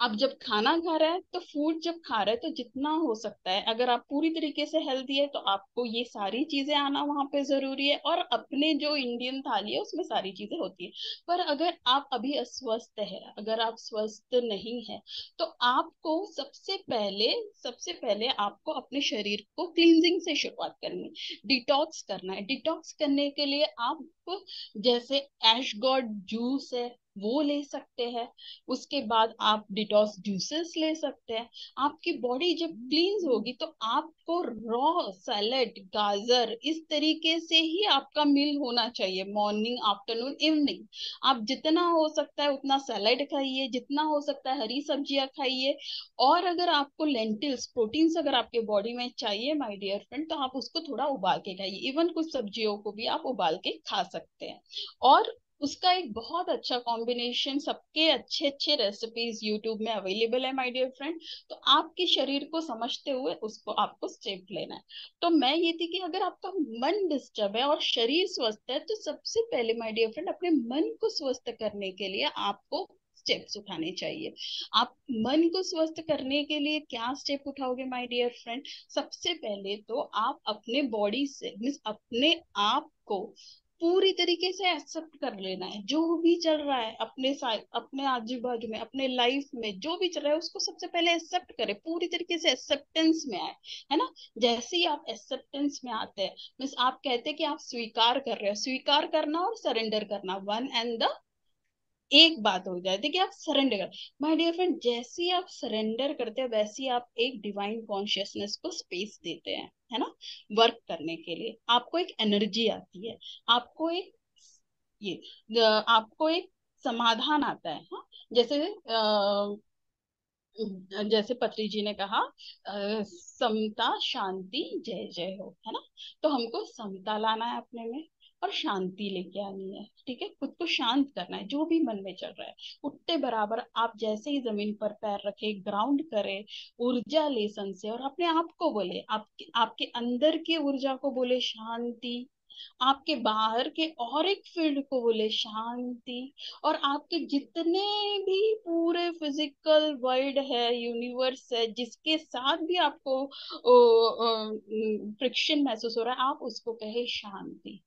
आप जब खाना खा रहे हैं, तो फूड जब खा रहे हैं, तो जितना हो सकता है, अगर आप पूरी तरीके से हेल्दी है, तो आपको ये सारी चीजें आना वहां पे जरूरी है। और अपने जो इंडियन थाली है, उसमें सारी चीजें होती है। पर अगर आप अभी अस्वस्थ है, अगर आप स्वस्थ नहीं है, तो आपको सबसे पहले आपको अपने शरीर को क्लींजिंग से शुरुआत करनी है, डिटॉक्स करना है। डिटॉक्स करने के लिए आप जैसे ऐश गॉड जूस है, वो ले सकते हैं। उसके बाद आप डिटॉक्स जूसेस ले सकते हैं। आपकी बॉडी जब क्लींस होगी, तो आपको रॉ सैलेड, गाजर, इस तरीके से ही आपका मील होना चाहिए, मॉर्निंग, आफ्टरनून, इवनिंग। आप जितना हो सकता है उतना सैलेड खाइए, जितना हो सकता है हरी सब्जियां खाइए। और अगर आपको लेंटिल्स, प्रोटीन्स अगर आपके बॉडी में चाहिए माय डियर फ्रेंड, तो आप उसको थोड़ा उबाल के खाइए। इवन कुछ सब्जियों को भी आप उबाल के खा सकते हैं। और उसका एक बहुत अच्छा कॉम्बिनेशन, सबके अच्छे अच्छे रेसिपीज यूट्यूब में अवेलेबल है माय डियर फ्रेंड। तो आपके शरीर को समझते हुए उसको आपको स्टेप लेना है। तो मैं ये थी कि अगर आपका मन डिस्टर्ब है और शरीर स्वस्थ है, तो सबसे पहले माय डियर फ्रेंड अपने मन को स्वस्थ करने के लिए आपको स्टेप्स उठाने चाहिए। आप मन को स्वस्थ करने के लिए क्या स्टेप उठाओगे माय डियर फ्रेंड? सबसे पहले तो आप अपने बॉडी से, मीन्स अपने आप को पूरी तरीके से एक्सेप्ट कर लेना है। जो भी चल रहा है अपने साथ, अपने आजू बाजू में, अपने लाइफ में जो भी चल रहा है, उसको सबसे पहले एक्सेप्ट करें, पूरी तरीके से एक्सेप्टेंस में आए। है ना? जैसे ही आप एक्सेप्टेंस में आते हैं, मीन्स आप कहते हैं कि आप स्वीकार कर रहे हो। स्वीकार करना और सरेंडर करना वन एंड द एक बात हो जाती है कि आप सरेंडर कर। माय डियर फ्रेंड, जैसे ही आप सरेंडर करते हैं, वैसे ही आप एक डिवाइन कॉन्शियसनेस को स्पेस देते हैं, है ना, वर्क करने के लिए। आपको एक एनर्जी आती है, आपको एक ये आपको एक समाधान आता है। हाँ, जैसे पत्री जी ने कहा, समता शांति जय जय हो, है ना? तो हमको समता लाना है अपने में, और शांति लेके आनी है। ठीक है, खुद को शांत करना है, जो भी मन में चल रहा है। उठते बराबर आप जैसे ही जमीन पर पैर रखे, ग्राउंड करे, ऊर्जा लेसन से, और अपने आप को बोले, आपके आपके अंदर की ऊर्जा को बोले शांति, आपके बाहर के और एक फील्ड को बोले शांति, और आपके जितने भी पूरे फिजिकल वर्ल्ड है, यूनिवर्स है, जिसके साथ भी आपको फ्रिक्शन महसूस हो रहा है, आप उसको कहे शांति।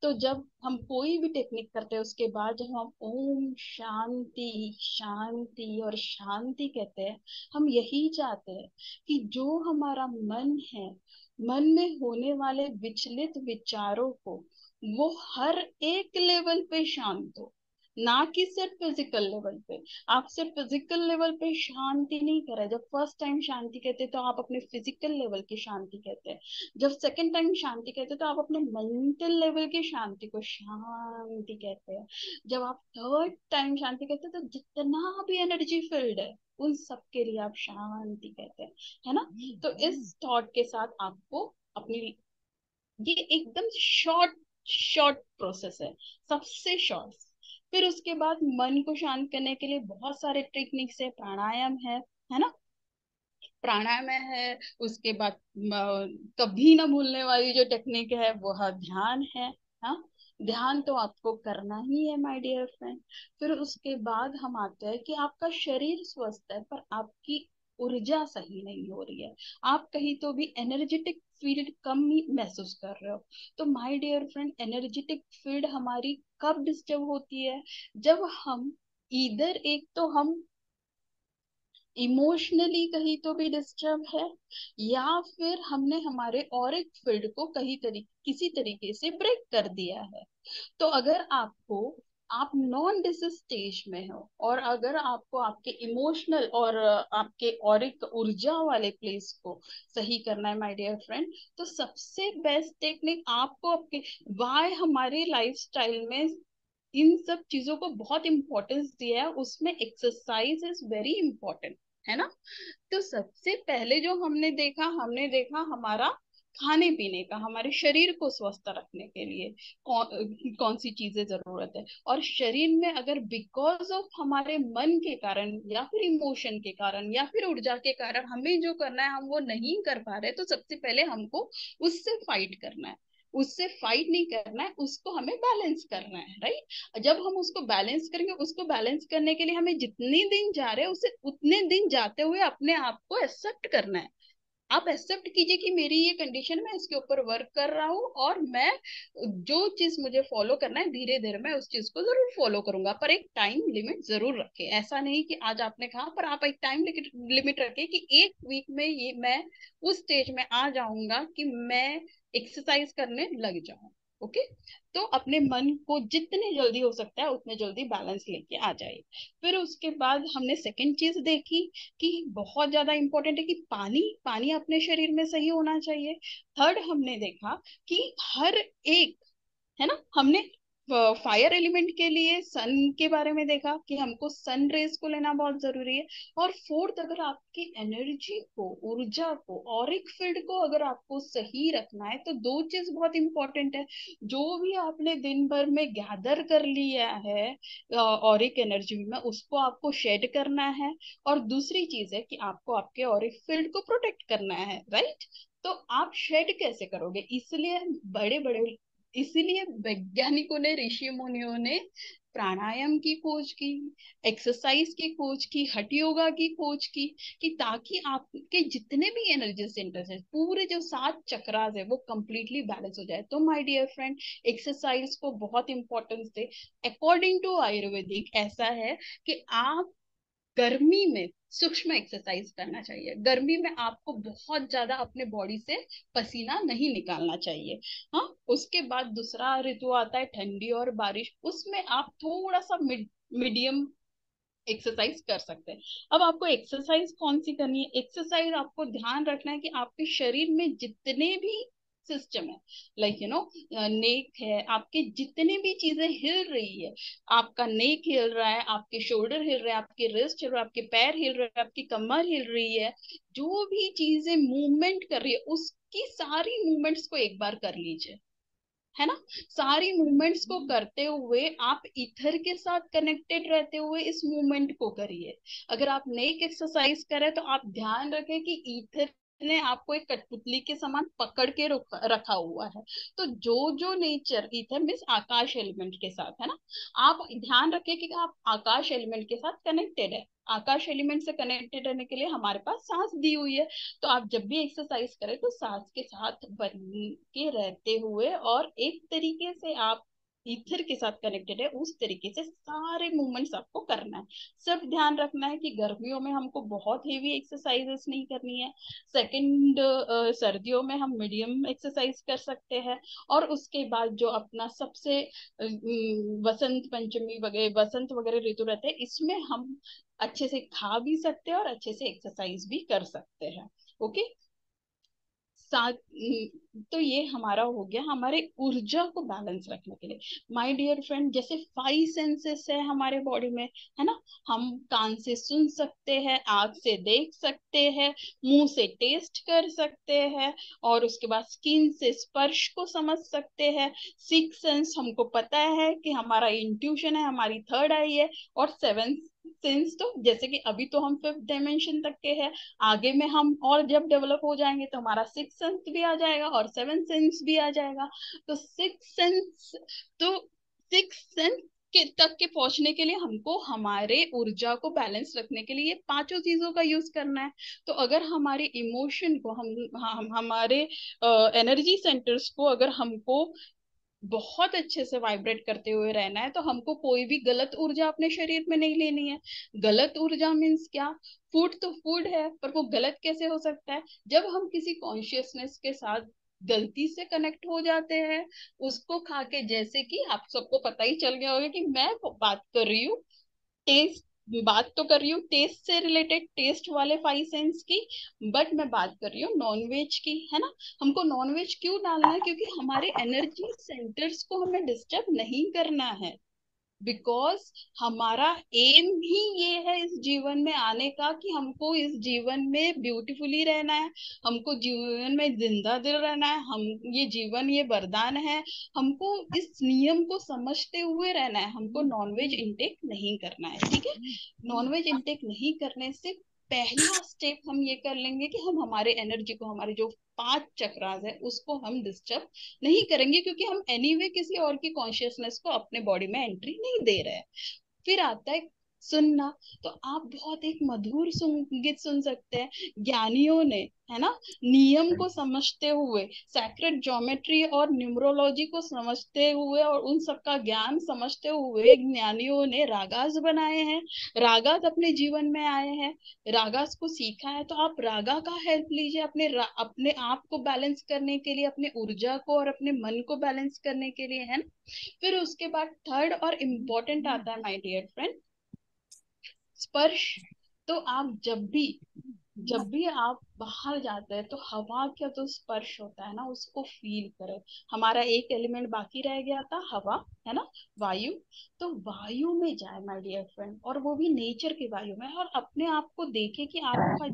तो जब हम कोई भी टेक्निक करते हैं, उसके बाद जब हम ओम शांति शांति और शांति कहते हैं, हम यही चाहते हैं कि जो हमारा मन है, मन में होने वाले विचलित विचारों को, वो हर एक लेवल पे शांत हो, ना कि सिर्फ फिजिकल लेवल पे। आप सिर्फ फिजिकल लेवल पे शांति नहीं कर रहे। जब फर्स्ट टाइम शांति कहते हैं, तो आप अपने फिजिकल लेवल की शांति कहते हैं। जब सेकंड टाइम शांति कहते हैं, तो आप अपने मेंटल लेवल की शांति को शांति कहते हैं। जब आप थर्ड टाइम शांति कहते हैं, तो जितना भी एनर्जी फील्ड है, उन सब के लिए आप शांति कहते हैं। है ना? तो इस थॉट के साथ आपको अपनी, ये एकदम शॉर्ट शॉर्ट प्रोसेस है, सबसे शॉर्ट। फिर उसके बाद मन को शांत करने के लिए बहुत सारे टेक्निक्स है, प्राणायाम है ना? प्राणायाम है। उसके बाद कभी ना भूलने वाली जो टेक्निक है, वो है ध्यान है। हाँ, ध्यान तो आपको करना ही है माय डियर फ्रेंड। फिर उसके बाद हम आते हैं कि आपका शरीर स्वस्थ है, पर आपकी ऊर्जा सही नहीं हो रही है, आप कहीं तो भी एनर्जेटिक फील्ड कम ही महसूस कर रहे हो। तो my dear friend, energetic field हमारी कब डिस्टर्ब होती है? जब हम इधर एक तो हम इमोशनली कहीं तो भी डिस्टर्ब है, या फिर हमने हमारे ऑरिक फील्ड को किसी तरीके से ब्रेक कर दिया है। तो अगर आप नॉन डिसीज स्टेज में हो, और अगर आपको आपके इमोशनल और आपके ऑरिक ऊर्जा वाले प्लेस को सही करना है माय डियर फ्रेंड, तो सबसे बेस्ट टेक्निक आपको आपके वाई हमारे लाइफस्टाइल में इन सब चीजों को बहुत इंपॉर्टेंस दिया है, उसमें एक्सरसाइज इज वेरी इंपॉर्टेंट, है ना। तो सबसे पहले जो हमने देखा हमारा खाने पीने का, हमारे शरीर को स्वस्थ रखने के लिए कौन सी चीजें जरूरत है। और शरीर में अगर बिकॉज ऑफ हमारे मन के कारण या फिर इमोशन के कारण या फिर ऊर्जा के कारण हमें जो करना है हम वो नहीं कर पा रहे, तो सबसे पहले हमको उससे फाइट करना है। उससे फाइट नहीं करना है, उसको हमें बैलेंस करना है, राइट। जब हम उसको बैलेंस करेंगे, उसको बैलेंस करने के लिए हमें जितने दिन जा रहे हैं उसे उतने दिन जाते हुए अपने आप को एक्सेप्ट करना है। आप एक्सेप्ट कीजिए कि मेरी ये कंडीशन, मैं इसके ऊपर वर्क कर रहा हूँ, और मैं जो चीज मुझे फॉलो करना है धीरे धीरे मैं उस चीज को जरूर फॉलो करूंगा, पर एक टाइम लिमिट जरूर रखें। ऐसा नहीं कि आज आपने कहा, पर आप एक टाइम लिमिट रखें कि एक वीक में ये मैं उस स्टेज में आ जाऊंगा कि मैं एक्सरसाइज करने लग जाऊं। ओके, तो अपने मन को जितने जल्दी हो सकता है उतने जल्दी बैलेंस लेके आ जाए। फिर उसके बाद हमने सेकंड चीज देखी कि बहुत ज्यादा इंपॉर्टेंट है कि पानी पानी अपने शरीर में सही होना चाहिए। थर्ड हमने देखा कि हर एक, है ना, हमने फायर एलिमेंट के लिए सन के बारे में देखा कि हमको सन रेज को लेना बहुत जरूरी है। और फोर्थ, अगर आपकी एनर्जी को, ऊर्जा को, ऑरिक फील्ड को अगर आपको सही रखना है तो दो चीज बहुत इंपॉर्टेंट है। जो भी आपने दिन भर में गैदर कर लिया है ऑरिक एनर्जी में, उसको आपको शेड करना है। और दूसरी चीज है कि आपको आपके ऑरिक फील्ड को प्रोटेक्ट करना है, राइट। तो आप शेड कैसे करोगे? बड़े बड़े इसीलिए वैज्ञानिकों ने, ऋषि मुनियों ने प्राणायाम की खोज की, एक्सरसाइज की खोज की, हठ योगा की खोज की, कि ताकि आपके जितने भी एनर्जी सेंटर्स है, पूरे जो 7 चक्रास है, वो कंप्लीटली बैलेंस हो जाए। तो माय डियर फ्रेंड, एक्सरसाइज को बहुत इंपॉर्टेंस दे। अकॉर्डिंग टू आयुर्वेदिक ऐसा है कि आप गर्मी में सूक्ष्म एक्सरसाइज करना चाहिए। गर्मी में आपको बहुत ज्यादा अपने बॉडी से पसीना नहीं निकालना चाहिए। हाँ, उसके बाद दूसरा ऋतु आता है ठंडी और बारिश, उसमें आप थोड़ा सा मीडियम एक्सरसाइज कर सकते हैं। अब आपको एक्सरसाइज कौन सी करनी है? एक्सरसाइज आपको ध्यान रखना है कि आपके शरीर में जितने भी सिस्टम है, लाइक नेक है, आपके जितने भी चीजें हिल रही है, आपका नेक हिल रहा है, आपके शोल्डर हिल रहे हैं, आपके रिस्ट हिल रहा है, आपके पैर हिल रहे हैं, आपकी कमर हिल रही है, जो भी चीजें मूवमेंट कर रही है उसकी सारी मूवमेंट्स को एक बार कर लीजिए, है ना। सारी मूवमेंट्स को करते हुए आप ईथर के साथ कनेक्टेड रहते हुए इस मूवमेंट को करिए। अगर आप नेक एक्सरसाइज करें तो आप ध्यान रखें कि ईथर ने आपको एक कठपुतली के समान पकड़ के रखा हुआ है। तो जो जो नेचर, ईथर मीन्स आकाश एलिमेंट के साथ, है ना, आप ध्यान रखें कि आप आकाश एलिमेंट के साथ कनेक्टेड है। आकाश एलिमेंट से कनेक्टेड रहने के लिए हमारे पास सांस दी हुई है। तो आप जब भी एक्सरसाइज करें तो सांस के साथ बन के रहते हुए और एक तरीके से आप ईथर के साथ कनेक्टेड है उस तरीके से सारे मूवमेंट्स आपको करना है। सिर्फ ध्यान रखना है कि गर्मियों में हमको बहुत हेवी एक्सरसाइजेस नहीं करनी है। सेकंड, सर्दियों में हम मीडियम एक्सरसाइज कर सकते हैं। और उसके बाद जो अपना सबसे वसंत पंचमी वगैरह, वसंत वगैरह ऋतु रहते हैं, इसमें हम अच्छे से खा भी सकते हैं और अच्छे से एक्सरसाइज भी कर सकते हैं। ओके, साथ तो ये हमारा हो गया हमारे ऊर्जा को बैलेंस रखने के लिए। माय डियर फ्रेंड, जैसे 5 सेंसेस है हमारे बॉडी में, है ना। हम कान से सुन सकते हैं, आंख से देख सकते हैं, मुंह से टेस्ट कर सकते हैं, और उसके बाद स्किन से स्पर्श को समझ सकते हैं। 6 सेंस हमको पता है कि हमारा इंट्यूशन है, हमारी थर्ड आई है। और 7 सेंस तो जैसे कि अभी तो हम 5th डायमेंशन तक के हैं, आगे में हम और जब डेवलप हो जाएंगे तो हमारा 6 सेंस भी आ जाएगा और 7 सेंस भी आ जाएगा। तो 6 सेंस, तो 6 सेंस के तक के पहुंचने के लिए हमको हमारे ऊर्जा को बैलेंस रखने के लिए ये पांचों चीजों का यूज करना है। तो अगर हमारे इमोशन को हम हमारे एनर्जी सेंटर्स को अगर हमको बहुत अच्छे से वाइब्रेट करते हुए रहना है, तो हमको कोई भी गलत ऊर्जा अपने शरीर में नहीं लेनी है। गलत ऊर्जा मीन्स क्या? फूड तो फूड है, पर वो गलत कैसे हो सकता है? जब हम किसी कॉन्शियसनेस के साथ गलती से कनेक्ट हो जाते हैं, उसको खा के, जैसे कि आप सबको पता ही चल गया होगा कि मैं बात कर रही हूँ टेस्ट, बात तो कर रही हूँ टेस्ट से रिलेटेड, टेस्ट वाले फाइव सेंस की, बट मैं बात कर रही हूँ नॉनवेज की, है ना। हमको नॉनवेज क्यों डालना है? क्योंकि हमारे एनर्जी सेंटर्स को हमें डिस्टर्ब नहीं करना है। बिकॉज हमारा एम ही ये है इस जीवन में आने का, कि हमको इस जीवन में ब्यूटीफुली रहना है, हमको जीवन में जिंदा दिल रहना है, हम ये जीवन ये वरदान है, हमको इस नियम को समझते हुए रहना है, हमको नॉनवेज इंटेक नहीं करना है, ठीक है। नॉनवेज इंटेक नहीं करने से पहला स्टेप हम ये कर लेंगे कि हम हमारे एनर्जी को, हमारे जो पांच चक्रास है उसको हम डिस्टर्ब नहीं करेंगे, क्योंकि हम एनीवे किसी और की कॉन्शियसनेस को अपने बॉडी में एंट्री नहीं दे रहे हैं। फिर आता है सुनना। तो आप बहुत एक मधुर संगीत सुन सकते हैं। ज्ञानियों ने, है ना, नियम को समझते हुए, सैक्रेड ज्योमेट्री और न्यूमरोलॉजी को समझते हुए और उन सब का ज्ञान समझते हुए ज्ञानियों ने रागास बनाए हैं, रागास अपने जीवन में आए हैं, रागास को सीखा है। तो आप रागा का हेल्प लीजिए अपने आप को बैलेंस करने के लिए, अपने ऊर्जा को और अपने मन को बैलेंस करने के लिए, है ना। फिर उसके बाद थर्ड और इम्पोर्टेंट आता है माय डियर फ्रेंड, स्पर्श। तो आप जब भी आप बाहर जाते हैं तो हवा का तो स्पर्श होता है ना, उसको फील करें। हमारा एक एलिमेंट बाकी रह गया था, हवा, है ना, वायु। तो वायु में जाए माय डियर फ्रेंड, और वो भी नेचर की वायु में, और अपने आप को देखे कि आपका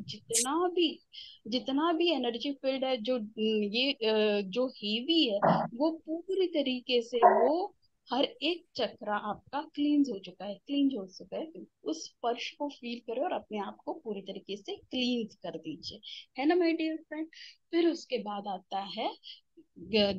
जितना भी एनर्जी फील्ड है, जो हेवी है, वो पूरी तरीके से वो हर एक चक्रा आपका क्लींज हो चुका है। उस स्पर्श को फील करें और अपने आप को पूरी तरीके से क्लींज कर दीजिए, है ना माय डियर फ्रेंड। फिर उसके बाद आता है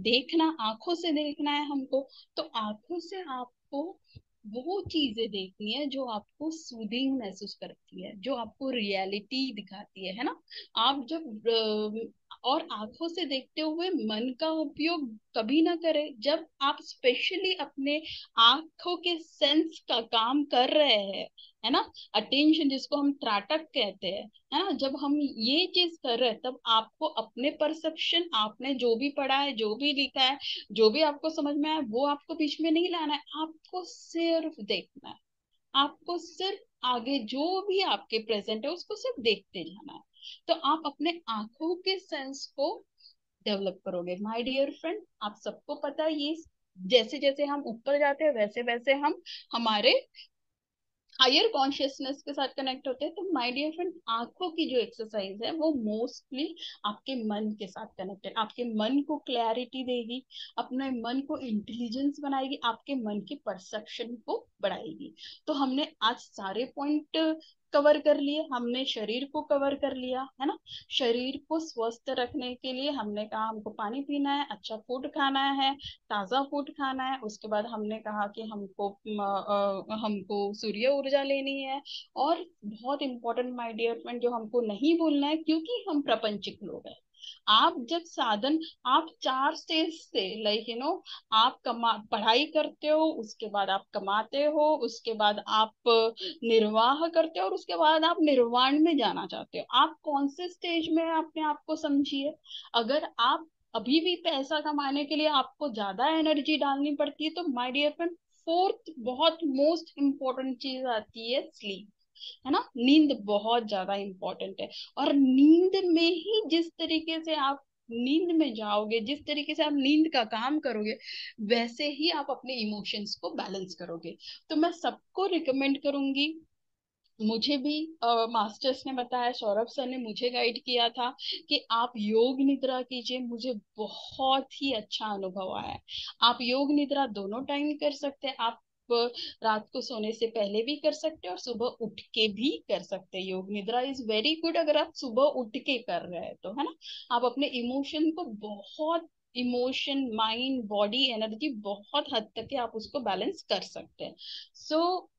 देखना, आंखों से देखना है हमको। तो आंखों से आपको वो चीजें देखनी है जो आपको सूदिंग महसूस करती है, जो आपको रियलिटी दिखाती है ना। आप जब और आंखों से देखते हुए मन का उपयोग कभी ना करें, जब आप स्पेशली अपने आंखों के सेंस का काम कर रहे हैं, है ना, अटेंशन जिसको हम त्राटक कहते हैं, है ना। जब हम ये चीज कर रहे हैं, तब आपको अपने परसेप्शन, आपने जो भी पढ़ा है, जो भी लिखा है, जो भी आपको समझ में आया, वो आपको बीच में नहीं लाना है, आपको सिर्फ देखना है। आपको सिर्फ आगे जो भी आपके प्रेजेंट है उसको सिर्फ देखते जाना है। तो आप अपने आंखों के सेंस को डेवलप करोगे माय डियर फ्रेंड। आप सबको पता है ये, जैसे जैसे हम ऊपर जाते हैं वैसे वैसे हम हमारे हायर कॉन्शियसनेस के साथ कनेक्ट होते हैं। तो माय डियर फ्रेंड, आंखों की जो एक्सरसाइज है वो मोस्टली आपके मन के साथ कनेक्टेड, आपके मन को क्लैरिटी देगी, अपने मन को इंटेलिजेंस बनाएगी, आपके मन की परसेप्शन को बढ़ाएगी। तो हमने आज सारे पॉइंट कवर कर लिए, हमने शरीर को कवर कर लिया, है ना। शरीर को स्वस्थ रखने के लिए हमने कहा हमको पानी पीना है, अच्छा फूड खाना है, ताजा फूड खाना है। उसके बाद हमने कहा कि हमको सूर्य ऊर्जा लेनी है। और बहुत इंपॉर्टेंट माय डियर फ्रेंड, जो हमको नहीं भूलना है, क्योंकि हम प्रापंचिक लोग हैं। आप जब साधन, आप चार स्टेज से, लाइक आप पढ़ाई करते हो, उसके बाद आप कमाते हो, उसके बाद आप निर्वाह करते हो, और उसके बाद आप निर्वाण में जाना चाहते हो। आप कौन से स्टेज में हैं अपने आप को समझिए। अगर आप अभी भी पैसा कमाने के लिए आपको ज्यादा एनर्जी डालनी पड़ती है, तो माय डियर फ्रेंड, फोर्थ बहुत मोस्ट इम्पोर्टेंट चीज आती है स्लीप, है ना। नींद बहुत ज्यादा इंपॉर्टेंट है। और नींद में ही जिस तरीके से आप नींद में जाओगे, जिस तरीके से आप नींद का काम करोगे, वैसे ही आप अपने इमोशंस को बैलेंस करोगे। तो मैं सबको रिकमेंड करूंगी, मुझे भी मास्टर्स ने बताया, सौरभ सर ने मुझे गाइड किया था कि आप योग निद्रा कीजिए। मुझे बहुत ही अच्छा अनुभव आया है। आप योग निद्रा दोनों टाइम कर सकते हैं। आप रात को सोने से पहले भी कर सकते हैं और सुबह उठ के भी कर सकते हैं। योग निद्रा इज वेरी गुड अगर आप सुबह उठ के कर रहे हैं तो, है ना। आप अपने इमोशन को बहुत इमोशन, माइंड, बॉडी, एनर्जी बहुत हद तक के आप उसको बैलेंस कर सकते हैं। सो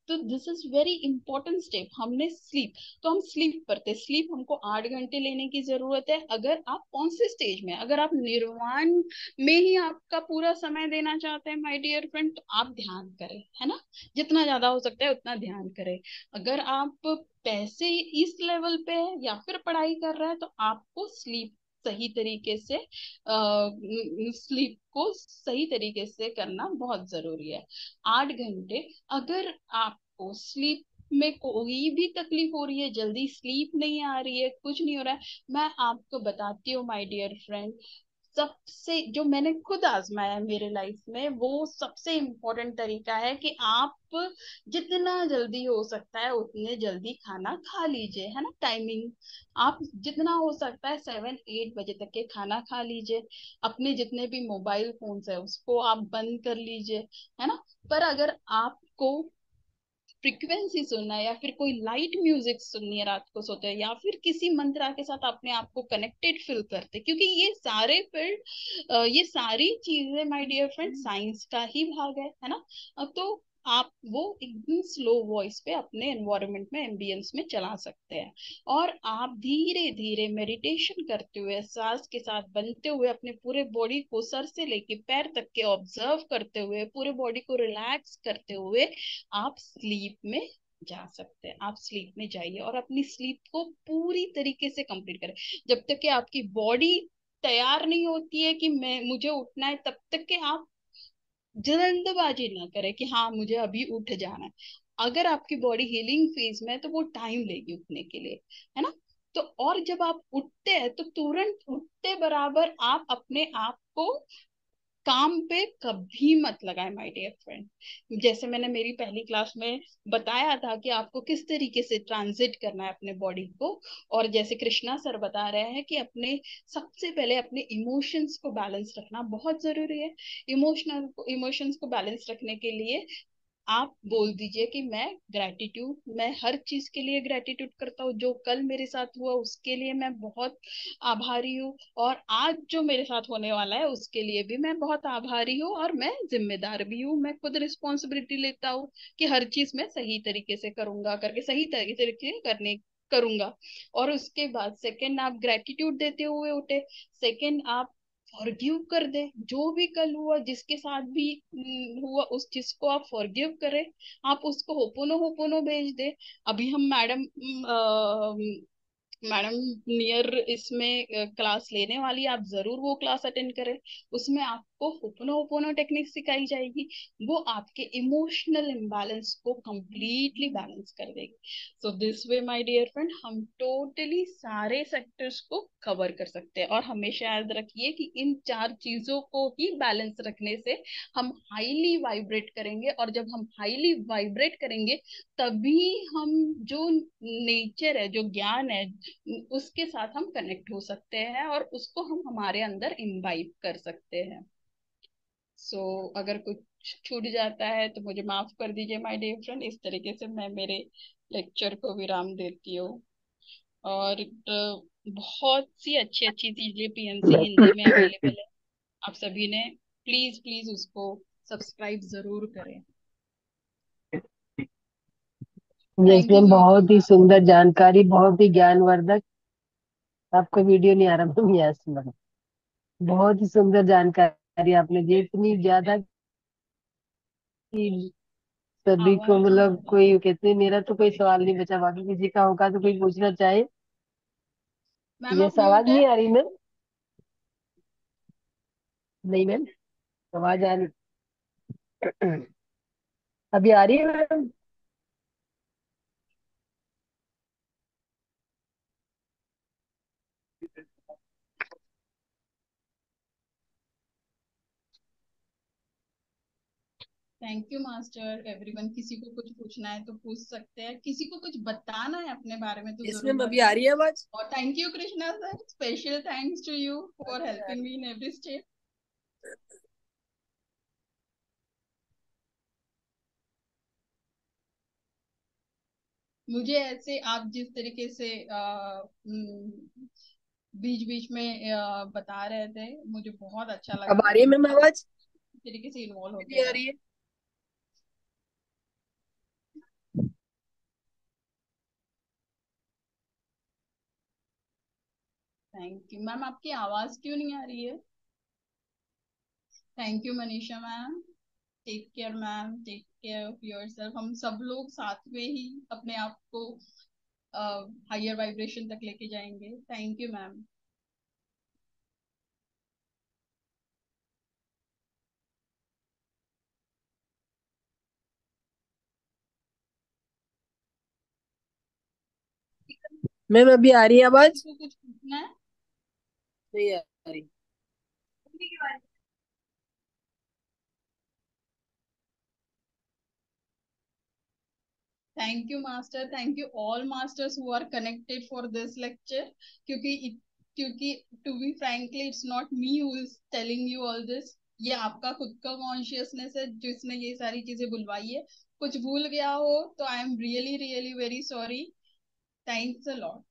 तो this is very important step. हमने स्लीप, तो हम स्लीप करते, स्लीप हमको 8 घंटे लेने की जरूरत है। अगर आप कौन से स्टेज में, अगर आप निर्वाण में ही आपका पूरा समय देना चाहते हैं माय डियर फ्रेंड, तो आप ध्यान करें, है ना, जितना ज्यादा हो सकता है उतना ध्यान करें। अगर आप पैसे इस लेवल पे है या फिर पढ़ाई कर रहा है, तो आपको स्लीप सही तरीके से, स्लीप को सही तरीके से करना बहुत जरूरी है। 8 घंटे। अगर आपको स्लीप में कोई भी तकलीफ हो रही है, जल्दी स्लीप नहीं आ रही है, कुछ नहीं हो रहा है, मैं आपको बताती हूँ माय डियर फ्रेंड, सबसे जो मैंने खुद आजमाया है मेरे लाइफ में, वो सबसे इम्पोर्टेंट तरीका है कि आप जितना जल्दी हो सकता है उतने जल्दी खाना खा लीजिए, है ना। टाइमिंग आप जितना हो सकता है 7-8 बजे तक के खाना खा लीजिए। अपने जितने भी मोबाइल फोन्स है उसको आप बंद कर लीजिए, है ना। पर अगर आपको फ्रिक्वेंसी सुनना है या फिर कोई लाइट म्यूजिक सुननी है रात को सोते हैं, या फिर किसी मंत्रा के साथ अपने आप को कनेक्टेड फील करते, क्योंकि ये सारे फील्ड, ये सारी चीजें माय डियर फ्रेंड साइंस का ही भाग है ना। तो आप वो एकदम स्लो वॉइस पे अपने एनवायरनमेंट में, एम्बियंस में चला सकते हैं। और आप धीरे धीरे मेडिटेशन करते हुए, सांस के साथ बनते हुए, अपने पूरे बॉडी को सर से लेके पैर तक के ऑब्जर्व करते हुए, पूरे बॉडी को रिलैक्स करते हुए आप स्लीप में जा सकते हैं। आप स्लीप में जाइए और अपनी स्लीप को पूरी तरीके से कंप्लीट करें। जब तक कि आपकी बॉडी तैयार नहीं होती है कि मैं मुझे उठना है, तब तक कि आप जल्दबाजी ना करें कि हाँ मुझे अभी उठ जाना है। अगर आपकी बॉडी हीलिंग फेज में है तो वो टाइम लेगी उठने के लिए, है ना। तो और जब आप उठते हैं तो तुरंत उठते बराबर आप अपने आप को काम पे कभी मत लगाए माय डियर फ्रेंड। जैसे मैंने मेरी पहली क्लास में बताया था कि आपको किस तरीके से ट्रांजिट करना है अपने बॉडी को, और जैसे कृष्णा सर बता रहे हैं कि अपने सबसे पहले अपने इमोशंस को बैलेंस रखना बहुत जरूरी है। इमोशंस को बैलेंस रखने के लिए आप बोल दीजिए कि मैं हर चीज के लिए ग्रेटिट्यूड करता हूँ, जो कल मेरे साथ हुआ उसके लिए मैं बहुत आभारी हूँ, और आज जो मेरे साथ होने वाला है उसके लिए भी मैं बहुत आभारी हूँ, और मैं जिम्मेदार भी हूँ, मैं खुद रिस्पॉन्सिबिलिटी लेता हूँ कि हर चीज मैं सही तरीके से करूंगा, करके सही तरीके से करने करूंगा। और उसके बाद सेकंड आप ग्रेटिट्यूड देते हुए उठे। सेकंड आप फॉरगिव कर दे, जो भी कल हुआ जिसके साथ भी हुआ उस चीज को आप फॉरगिव करें। आप उसको होपोनो होपोनो भेज दे। अभी हम मैडम नियर इसमें क्लास लेने वाली है, आप जरूर वो क्लास अटेंड करें। उसमें आपको होपोनो होपोनो टेक्निक सिखाई जाएगी, वो आपके इमोशनल इम्बैलेंस को कंप्लीटली बैलेंस कर देगी। So this way my dear friend हम टोटली सारे सेक्टर्स को कवर कर सकते हैं। और हमेशा याद रखिए कि इन 4 चीजों को ही बैलेंस रखने से हम हाईली वाइब्रेट करेंगे, और जब हम हाईली वाइब्रेट करेंगे तभी हम जो नेचर है, जो ज्ञान है, उसके साथ हम कनेक्ट हो सकते हैं और उसको हम हमारे अंदर इम्बाइब कर सकते हैं। सो अगर कुछ छूट जाता है तो मुझे माफ कर दीजिए माय डियर फ्रेंड। इस तरीके से मैं मेरे लेक्चर को विराम देती हूँ। और बहुत सी अच्छी अच्छी चीजें पीएनसी हिंदी में अवेलेबल है, आप सभी ने प्लीज प्लीज उसको सब्सक्राइब जरूर करें। Yes thank you ma'am, so much. बहुत ही सुंदर जानकारी, बहुत ही ज्ञानवर्धक। आपका वीडियो नहीं आ रहा मैम? यस मैम, बहुत ही सुंदर जानकारी आपने दी, इतनी ज्यादा कि सभी को आवाज नहीं मतलब कोई कहते हैं, मेरा तो कोई सवाल नहीं बचा, बाकी किसी का होगा तो कोई पूछना चाहे। मैम ये आप आवाज म्यूट है। नहीं आ रही मैम? नहीं मैम, आवाज आ रही। अभी आ रही है ma'am? Thank you master everyone. किसी को कुछ पूछना है तो पूछ सकते हैं, किसी को कुछ बताना है अपने बारे में तो इसमें जरूर अभी आ बताएं। रही है आवाज? और thank you Krishna sir, special thanks to you for अभी आ हेल्पिंग रही मी इन एवरी स्टेप। मुझे ऐसे आप जिस तरीके से बीच बीच में बता रहे थे, मुझे बहुत अच्छा अब लगा। आ रही है मैम आवाज? तरीके से इन्वॉल्व होते नहीं आ रहे। रही है? Thank you ma'am. आपकी आवाज क्यों नहीं आ रही है? Thank you Manisha ma'am. Take care ma'am, take care of yourself. हम सब लोग साथ में ही अपने आप को हायर वाइब्रेशन तक लेके जाएंगे। Thank you ma'am. मैम अभी आ रही है आवाज? तो कुछ पूछना है? नहीं आ रही। Thank you master, thank you all masters who are connected for this lecture. क्योंकि to be frankly it's not me who is telling you all this. ये आपका खुद का कॉन्शियसनेस है जिसने ये सारी चीजें बुलवाई है। कुछ भूल गया हो तो I am really really very sorry. Thanks a lot.